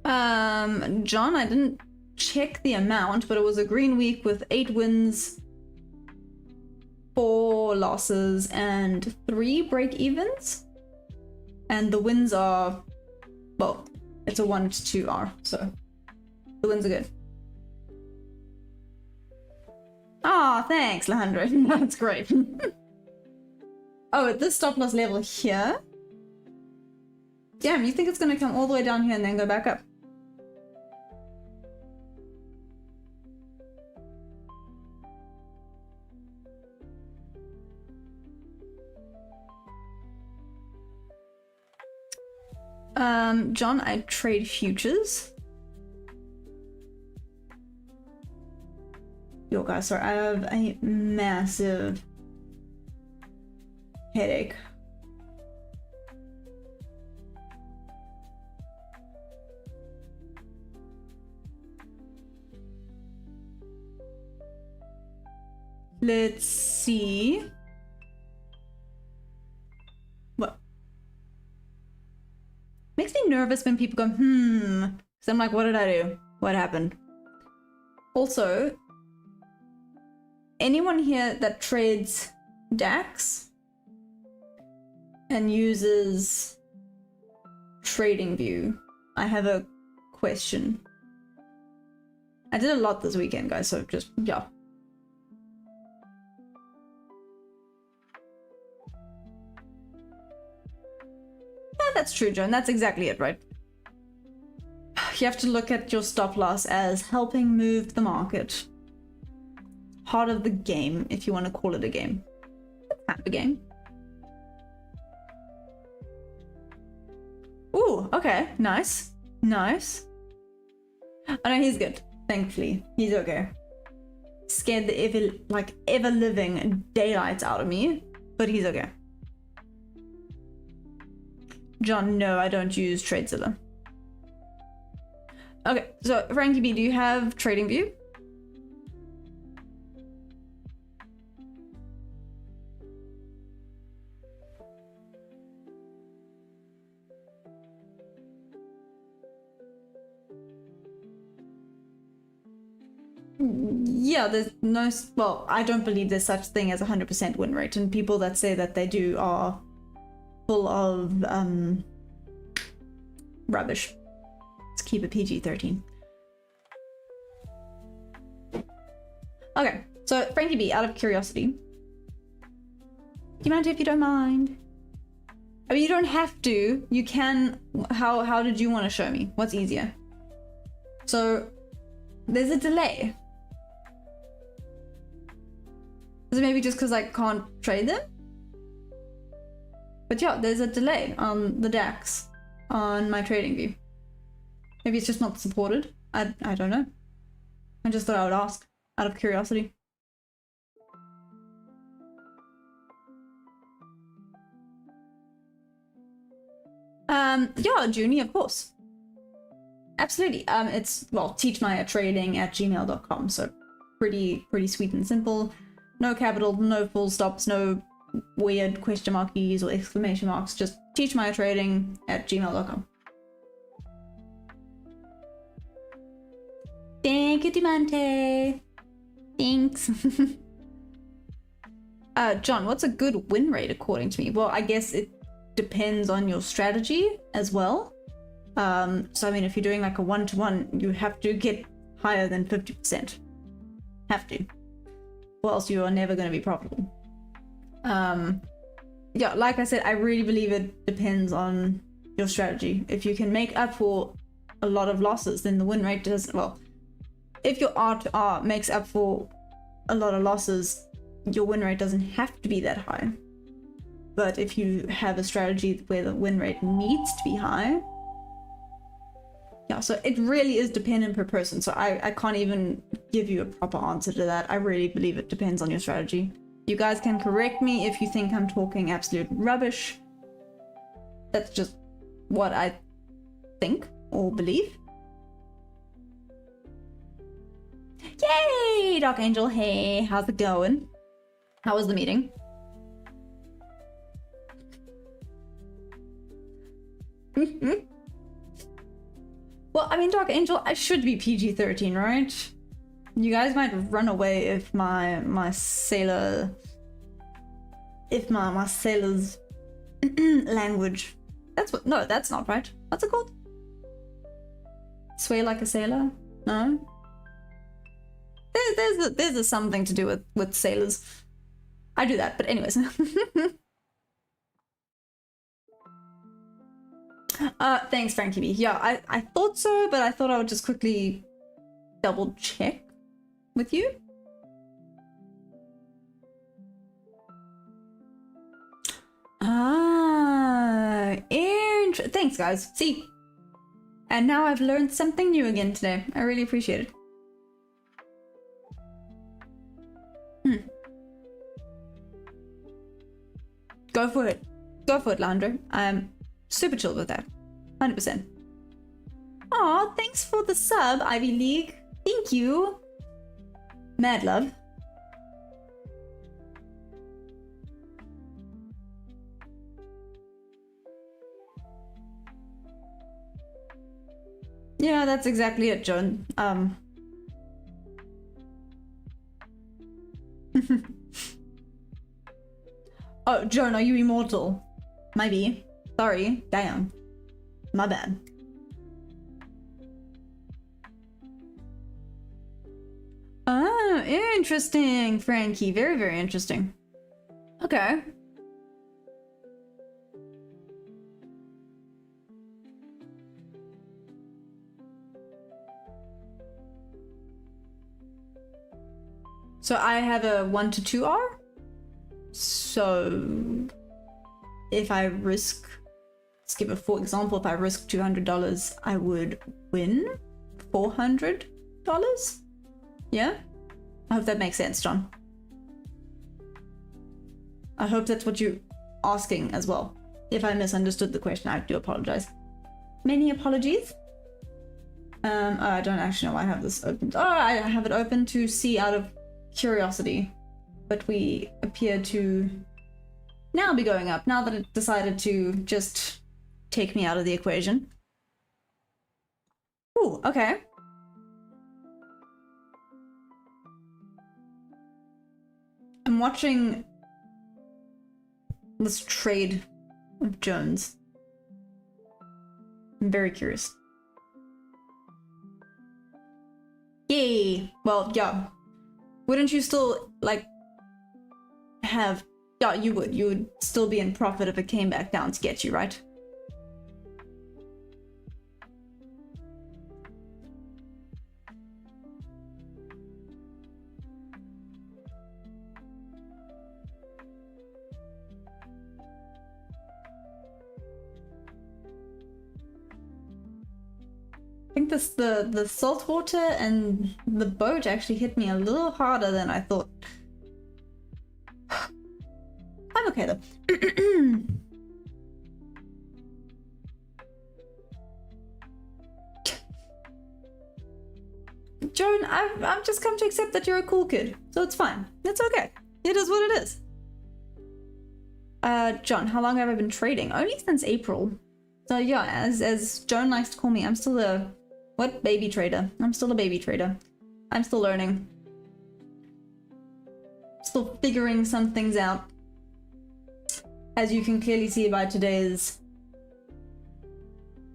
John, I didn't check the amount, but it was a green week with 8 wins, 4 losses, and 3 break-evens. And the wins are, well, it's a 1 to 2 R, so the wins are good. Ah, thanks, Lahandra. That's great. Oh, at this stop loss level here? Damn, you think it's gonna come all the way down here and then go back up? John, I trade futures. Yo guys, sorry, I have a massive headache. Let's see. What? Makes me nervous when people go, So I'm like, what did I do? What happened? Also, anyone here that trades DAX and uses TradingView, I have a question. I did a lot this weekend, guys, so just, yeah. That's true, Joan. That's exactly it, right? You have to look at your stop loss as helping move the market. Part of the game, if you want to call it a game. It's kind of a game. Ooh, okay. Nice. Nice. Oh no, he's good. Thankfully. He's okay. scared the ever living daylights out of me, but he's okay. John, no, I don't use Tradezilla. Okay, so Frankie B, do you have TradingView? Yeah, there's no, well, I don't believe there's such thing as 100% win rate, and people that say that they do are full of rubbish. Let's keep it PG-13. Okay, so Frankie B, out of curiosity, do you mind if you don't mind? I mean, you don't have to. You can. How did you want to show me? What's easier? So there's a delay. Is it maybe just because I can't trade them? But yeah, there's a delay on the DAX on my TradingView. Maybe it's just not supported. I don't know. I just thought I would ask out of curiosity. Yeah, Junie, of course. Absolutely. It's, well, teachmytrading@gmail.com, so pretty sweet and simple. No capital, no full stops, no weird question marks or exclamation marks, just teachmytrading@gmail.com. Thank you, Dimante. Thanks. John, what's a good win rate according to me? Well, I guess it depends on your strategy as well. So I mean, if you're doing like a 1-to-1, you have to get higher than 50%. Have to. Or else you are never going to be profitable. Yeah, like I said, I really believe it depends on your strategy. If you can make up for a lot of losses, then the win rate doesn't, well, if your R makes up for a lot of losses, your win rate doesn't have to be that high. But if you have a strategy where the win rate needs to be high, yeah, so it really is dependent per person. So I can't even give you a proper answer to that. I really believe it depends on your strategy. You guys can correct me if you think I'm talking absolute rubbish. That's just what I think or believe. Yay, Dark Angel. Hey, how's it going? How was the meeting? Well, I mean, Dark Angel, I should be PG-13, right? You guys might run away if my sailor... If my sailor's language... That's what... No, that's not right. What's it called? Sway like a sailor? No? There's something to do with sailors. I do that, but anyways. Thanks, Frankie B. Yeah, I thought so, but I thought I would just quickly double check with you. Thanks, guys. See? And now I've learned something new again today. I really appreciate it. Go for it. Go for it, Landro. I'm super chill with that. 100%. Aw, thanks for the sub, Ivy League. Thank you. Mad love. Yeah, that's exactly it, Joan. Oh, Joan, are you immortal? Maybe. Sorry. Damn. My bad. Ah, interesting, Frankie. Very, very interesting. Okay. So I have a 1 to 2 R. So if I risk, let's give a for example, if I risk $200, I would win $400. Yeah. I hope that makes sense, John. I hope that's what you're asking as well. If I misunderstood the question, I do apologize. Many apologies. I don't actually know why I have this open. Oh, I have it open to see out of curiosity. But we appear to now be going up, now that it decided to just take me out of the equation. Ooh, okay. I'm watching this trade of Jones. I'm very curious. Yay! Well, yeah. Wouldn't you still, like, have... Yeah, you would. You would still be in profit if it came back down to get you, right? I think the salt water and the boat actually hit me a little harder than I thought. I'm okay though. Joan, I've just come to accept that you're a cool kid, so it's fine. It's okay. It is what it is. John, how long have I been trading? Only since April. So yeah, as Joan likes to call me, I'm still a... What? Baby trader. I'm still a baby trader. I'm still learning. Still figuring some things out. As you can clearly see by today's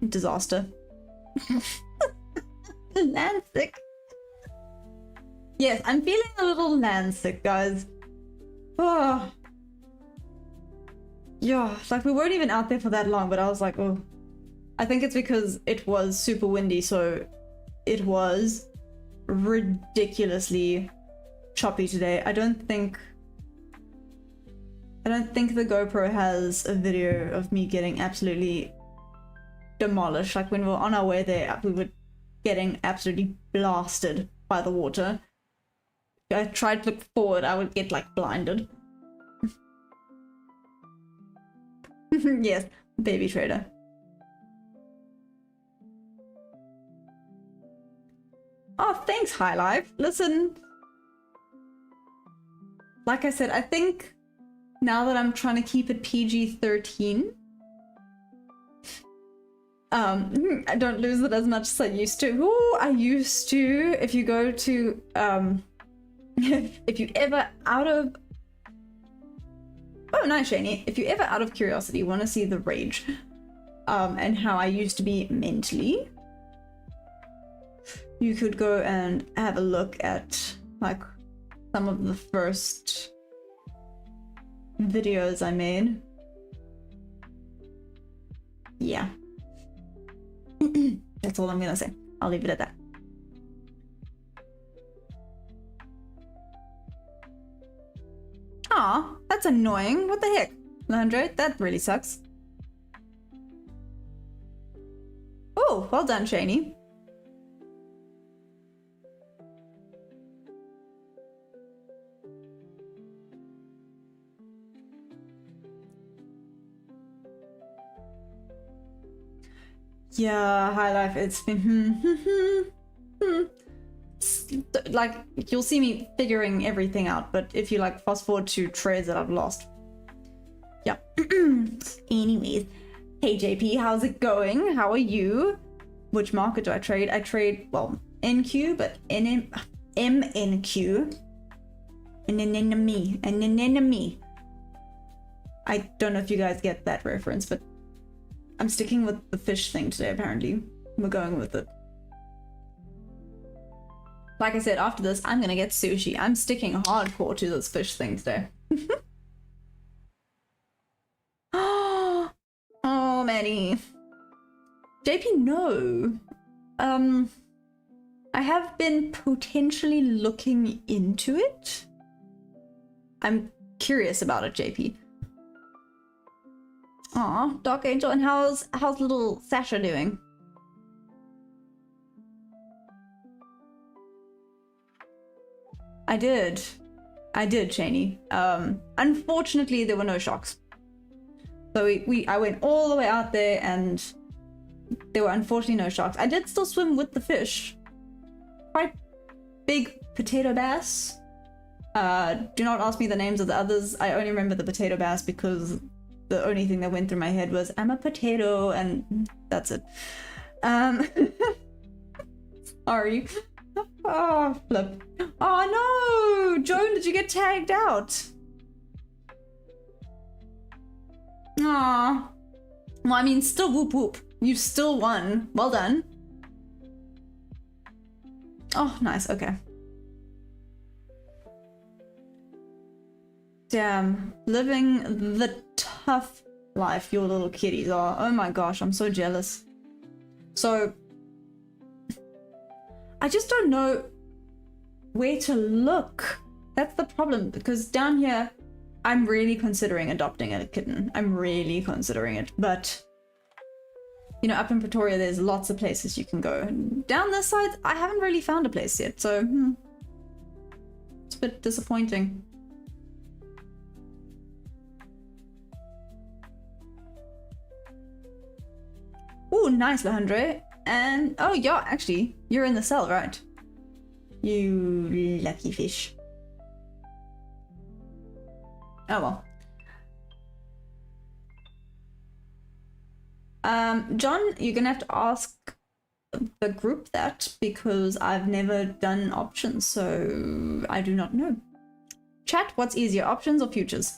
disaster. Land sick. Yes, I'm feeling a little land sick, guys. Oh. Yeah, like we weren't even out there for that long, but I was like, oh. I think it's because it was super windy, so it was ridiculously choppy today. I don't think the GoPro has a video of me getting absolutely demolished. Like when we were on our way there, we were getting absolutely blasted by the water. I tried to look forward, I would get like blinded. Yes, baby trader. Oh, thanks, High Life. Listen, like I said, I think now that I'm trying to keep it PG-13, I don't lose it as much as I used to. Ooh, I used to. If you go to, if you ever out of... Oh, nice, Shani. If you ever out of curiosity want to see the rage, and how I used to be mentally, you could go and have a look at like some of the first videos I made. Yeah. That's all I'm gonna say. I'll leave it at that. Aw, that's annoying. What the heck? Landre, that really sucks. Oh, well done, Shani. Yeah, High Life, it's been like, you'll see me figuring everything out, but if you like fast forward to trades that I've lost. Yeah. Anyways, hey JP, how's it going? How are you? Which market do I trade? I trade, well, NQ, but MNQ. Enemy. I don't know if you guys get that reference, but I'm sticking with the fish thing today, apparently. We're going with it. Like I said, after this, I'm gonna get sushi. I'm sticking hardcore to this fish thing today. Oh, Manny. JP, no. I have been potentially looking into it. I'm curious about it, JP. Aw, Dark Angel, and how's little Sasha doing? I did, Cheney. Unfortunately, there were no sharks. So I went all the way out there, and there were unfortunately no sharks. I did still swim with the fish. Quite big potato bass. Do not ask me the names of the others. I only remember the potato bass because the only thing that went through my head was, I'm a potato, and that's it. Sorry. Oh, flip. Oh no! Joan, did you get tagged out? Aw. Well, I mean, still whoop whoop. You still won. Well done. Oh, nice. Okay. Damn. Living the tough life your little kitties are. Oh my gosh, I'm so jealous. So, I just don't know where to look. That's the problem, because down here, I'm really considering adopting a kitten. I'm really considering it, but you know, up in Pretoria, there's lots of places you can go. And down this side, I haven't really found a place yet, so it's a bit disappointing. Ooh, nice, Leandre. And oh yeah, actually, you're in the cell, right? You lucky fish. Oh well. John, you're gonna have to ask the group that, because I've never done options, so I do not know. Chat, what's easier, options or futures?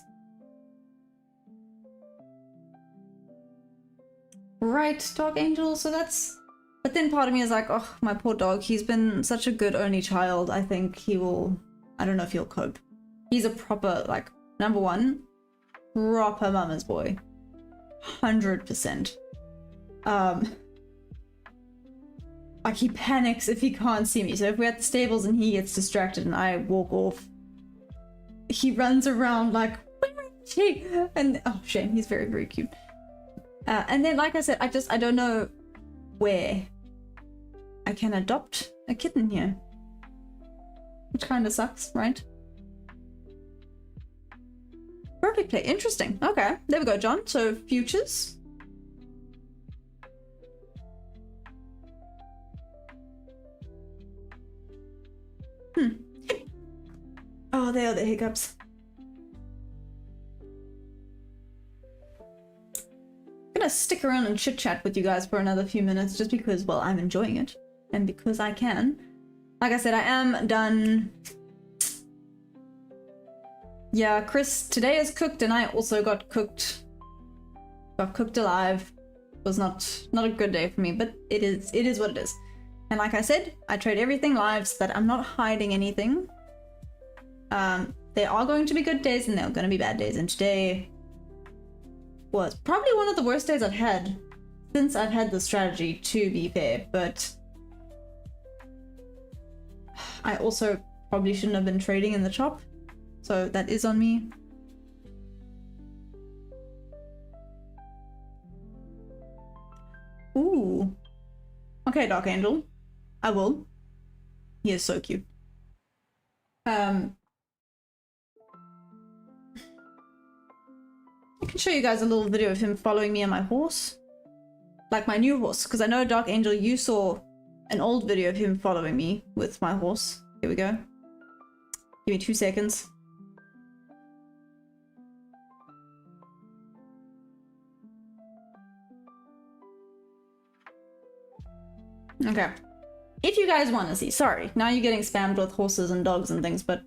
Right, Dog Angel, so that's... But then part of me is like, oh, my poor dog, he's been such a good only child. I think he will... I don't know if he'll cope. He's a proper, like, number one, proper mama's boy. 100%. Like, he panics if he can't see me. So if we're at the stables and he gets distracted and I walk off, he runs around like, where is she? And, oh, shame, he's very, very cute. And then, like I said, I don't know where I can adopt a kitten here. Which kind of sucks, right? Perfect play. Interesting. Okay, there we go, John. So, futures. Oh, there are the hiccups. I'm gonna stick around and chit chat with you guys for another few minutes just because, well, I'm enjoying it and because I can. Like I said, I am done. Yeah, Chris, today is cooked and I also got cooked. Got cooked alive. Was not a good day for me, but it is what it is. And like I said, I trade everything live so that I'm not hiding anything. There are going to be good days and there are going to be bad days, and today was probably one of the worst days I've had since I've had the strategy, to be fair, but I also probably shouldn't have been trading in the chop, so that is on me. Ooh. Okay, Dark Angel. I will. He is so cute. I can show you guys a little video of him following me on my horse. Like my new horse, because I know, Dark Angel, you saw an old video of him following me with my horse. Here we go. Give me 2 seconds. Okay. If you guys want to see, sorry, now you're getting spammed with horses and dogs and things, but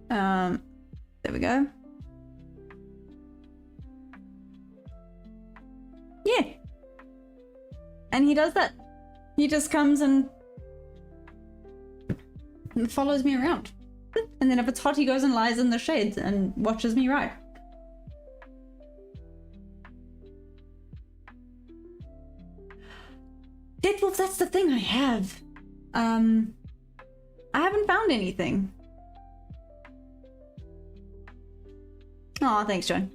there we go. Yeah. And he does that. He just comes and follows me around. And then if it's hot, he goes and lies in the shade and watches me ride. Deadwolf, that's the thing I have. I haven't found anything. Aw, thanks, Joan.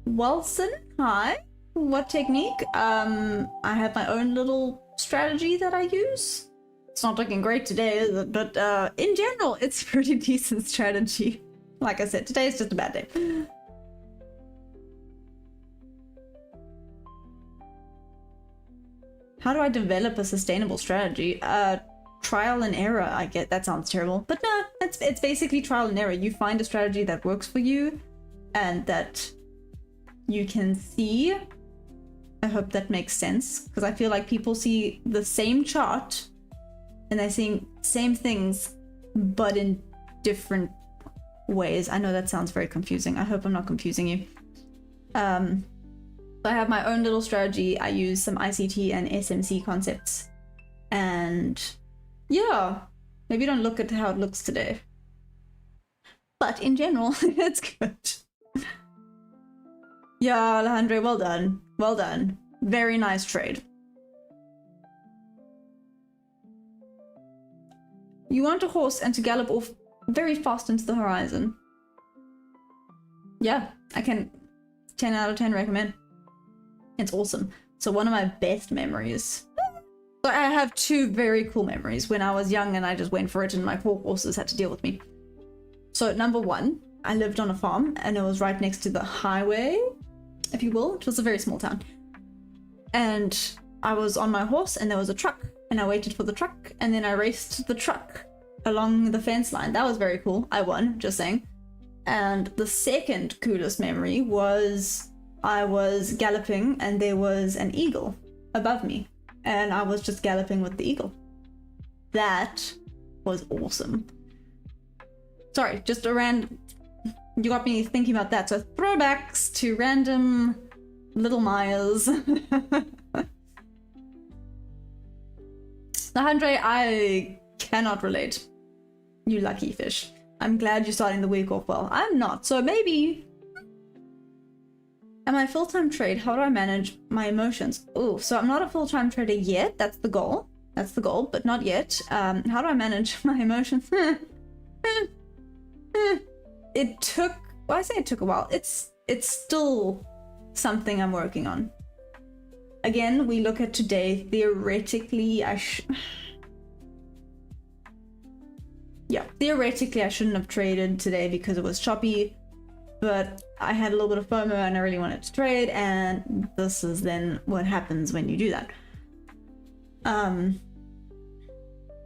Wilson, hi. What technique? I have my own little strategy that I use. It's not looking great today, is it? But in general, it's a pretty decent strategy. Like I said, today is just a bad day. How do I develop a sustainable strategy? Trial and error, I get. That sounds terrible. But no, it's basically trial and error. You find a strategy that works for you and that you can see. I hope that makes sense, because I feel like people see the same chart and they're seeing same things but in different ways. I know that sounds very confusing. I hope I'm not confusing you. I have my own little strategy. I use some ICT and SMC concepts, and yeah, maybe don't look at how it looks today, but in general it's good. Yeah, Alejandro, well done. Well done. Very nice trade. You want a horse and to gallop off very fast into the horizon. Yeah, I can 10 out of 10 recommend. It's awesome. So one of my best memories. So I have two very cool memories when I was young and I just went for it and my poor horses had to deal with me. So number one, I lived on a farm and it was right next to the highway, if you will. It was a very small town. And I was on my horse and there was a truck and I waited for the truck and then I raced the truck along the fence line. That was very cool. I won, just saying. And the second coolest memory was I was galloping and there was an eagle above me and I was just galloping with the eagle. That was awesome. Sorry, just a random... You got me thinking about that. So throwbacks to random little Myers. Alejandro, I cannot relate. You lucky fish. I'm glad you're starting the week off well. I'm not, so maybe... Am I a full-time trade? How do I manage my emotions? Oh, so I'm not a full-time trader yet. That's the goal. That's the goal, but not yet. How do I manage my emotions? It took... Well, I say it took a while. It's still something I'm working on. Again, we look at today. Theoretically, theoretically I shouldn't have traded today because it was choppy, but I had a little bit of FOMO and I really wanted to trade, and this is then what happens when you do that.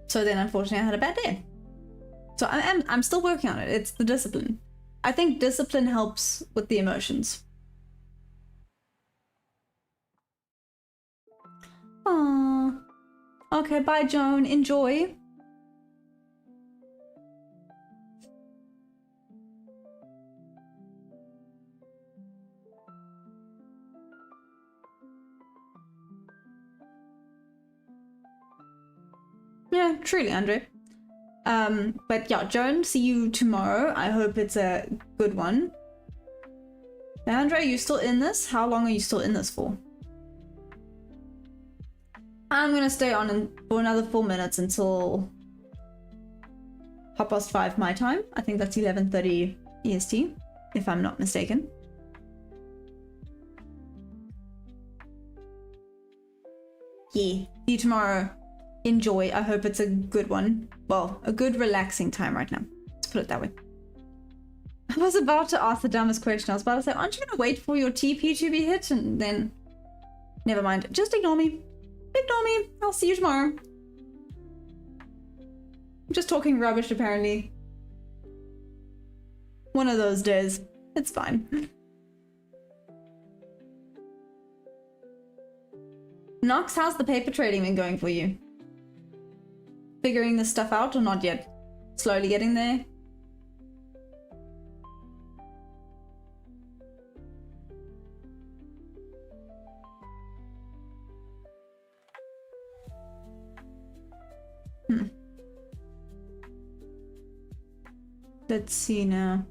So then unfortunately I had a bad day. So I'm still working on it. It's the discipline. I think discipline helps with the emotions. Aww. Okay, bye Joan. Enjoy. Yeah, truly, Andre. But yeah, Joan, see you tomorrow. I hope it's a good one. Now, Andre, are you still in this? How long are you still in this for? I'm gonna stay on for another 4 minutes until 5:30 my time. I think that's 11:30 EST, if I'm not mistaken. Yeah, see you tomorrow. Enjoy. I hope it's a good one. Well, a good relaxing time right now. Let's put it that way. I was about to ask the dumbest question. I was about to say, aren't you gonna wait for your TP to be hit? And then... Never mind. Just ignore me. Ignore me. I'll see you tomorrow. I'm just talking rubbish, apparently. One of those days. It's fine. Nox, how's the paper trading been going for you? Figuring this stuff out or not yet? Slowly getting there? Let's see now.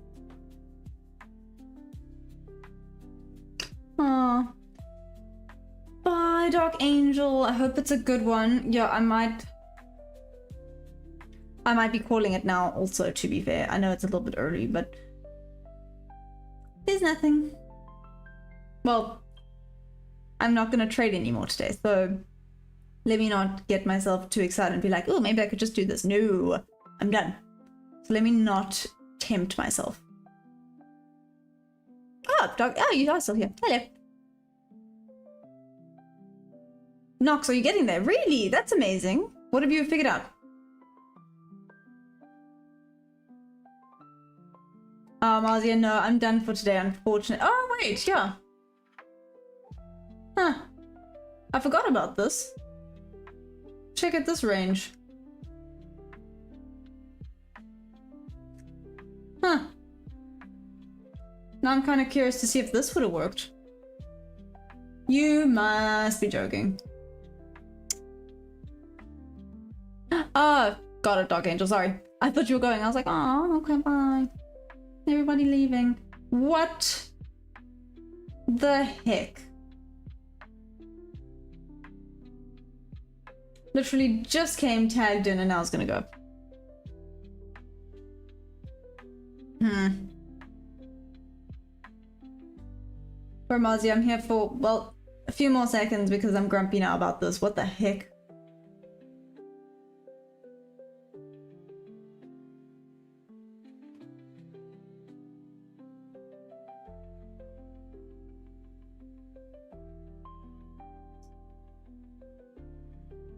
Aw. Bye, Dark Angel. I hope it's a good one. Yeah, I might be calling it now also, to be fair. I know it's a little bit early, but there's nothing. Well, I'm not gonna trade anymore today, so Let me not get myself too excited and be like, oh, maybe I could just do this. No, I'm done. So let me not tempt myself. Oh, dog. Oh, you are still here. Hello. Nox, are you getting there? Really? That's amazing. What have you figured out? Marzia, no, I'm done for today, unfortunately. Oh, wait, yeah. Huh. I forgot about this. Check out this range. Huh. Now I'm kind of curious to see if this would have worked. You must be joking. Oh, got it, Dark Angel, sorry. I thought you were going. I was like, oh, okay, bye. Everybody leaving. What the heck? Literally just came, tagged in, and now it's gonna go. For Mozzie, I'm here for, well, a few more seconds because I'm grumpy now about this. What the heck?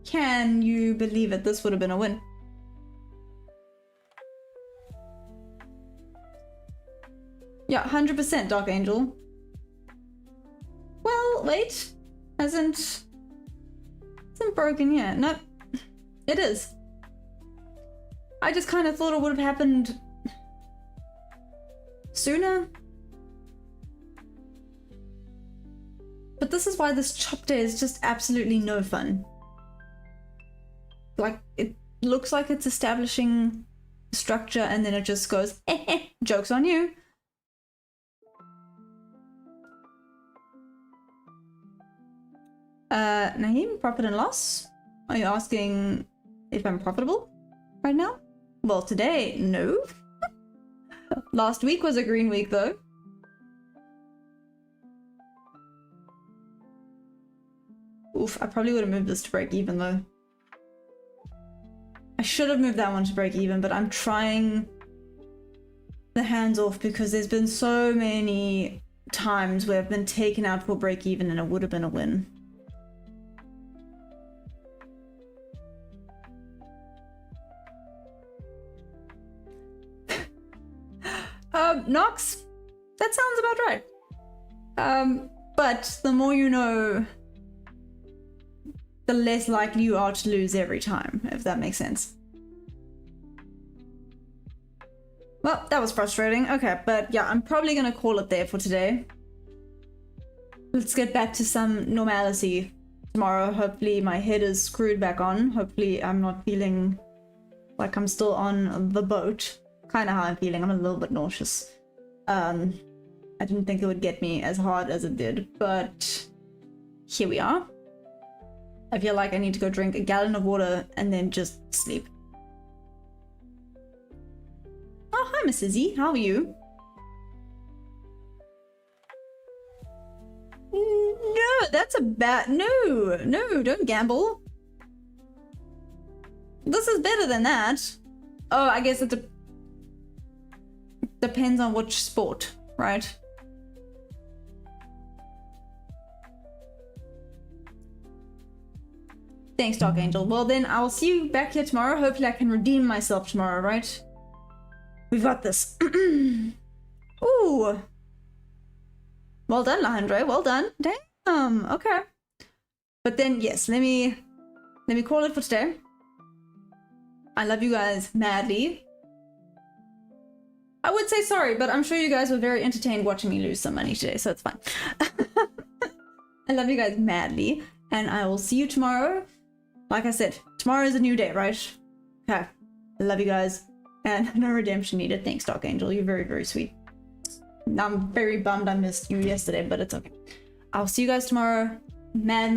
Can you believe it? This would have been a win. Yeah, 100% Dark Angel. Well, wait. Isn't broken yet. No, it is. I just kind of thought it would have happened sooner. But this is why this chop day is just absolutely no fun. Like, it looks like it's establishing structure and then it just goes, joke's on you. Naheem, profit and loss? Are you asking if I'm profitable right now? Well, today, no. Last week was a green week though. Oof, I probably would have moved this to break even though. I should have moved that one to break even, but I'm trying the hands off because there's been so many times where I've been taken out for break even and it would have been a win. Nox, that sounds about right. But the more you know, the less likely you are to lose every time, if that makes sense. Well, that was frustrating. Okay, but yeah, I'm probably gonna call it there for today. Let's get back to some normality tomorrow. Hopefully my head is screwed back on. Hopefully I'm not feeling like I'm still on the boat. Kind of how I'm feeling. I'm a little bit nauseous. I didn't think it would get me as hard as it did, but here we are. I feel like I need to go drink a gallon of water and then just sleep. Oh, hi, Miss Izzy. How are you? No, that's a bad... No, don't gamble. This is better than that. Oh, I guess it depends on which sport, right? Thanks, Dark Angel. Well then, I'll see you back here tomorrow. Hopefully I can redeem myself tomorrow, right? We've got this. Ooh. Well done, Lahandre. Well done. Damn. Okay. But then, yes, let me call it for today. I love you guys madly. I would say sorry, but I'm sure you guys were very entertained watching me lose some money today, so it's fine. I love you guys madly, and I will see you tomorrow. Like I said, tomorrow is a new day, right? Okay. I love you guys. And no redemption needed. Thanks, Dark Angel. You're very, very sweet. I'm very bummed I missed you yesterday, but it's okay. I'll see you guys tomorrow. Mad.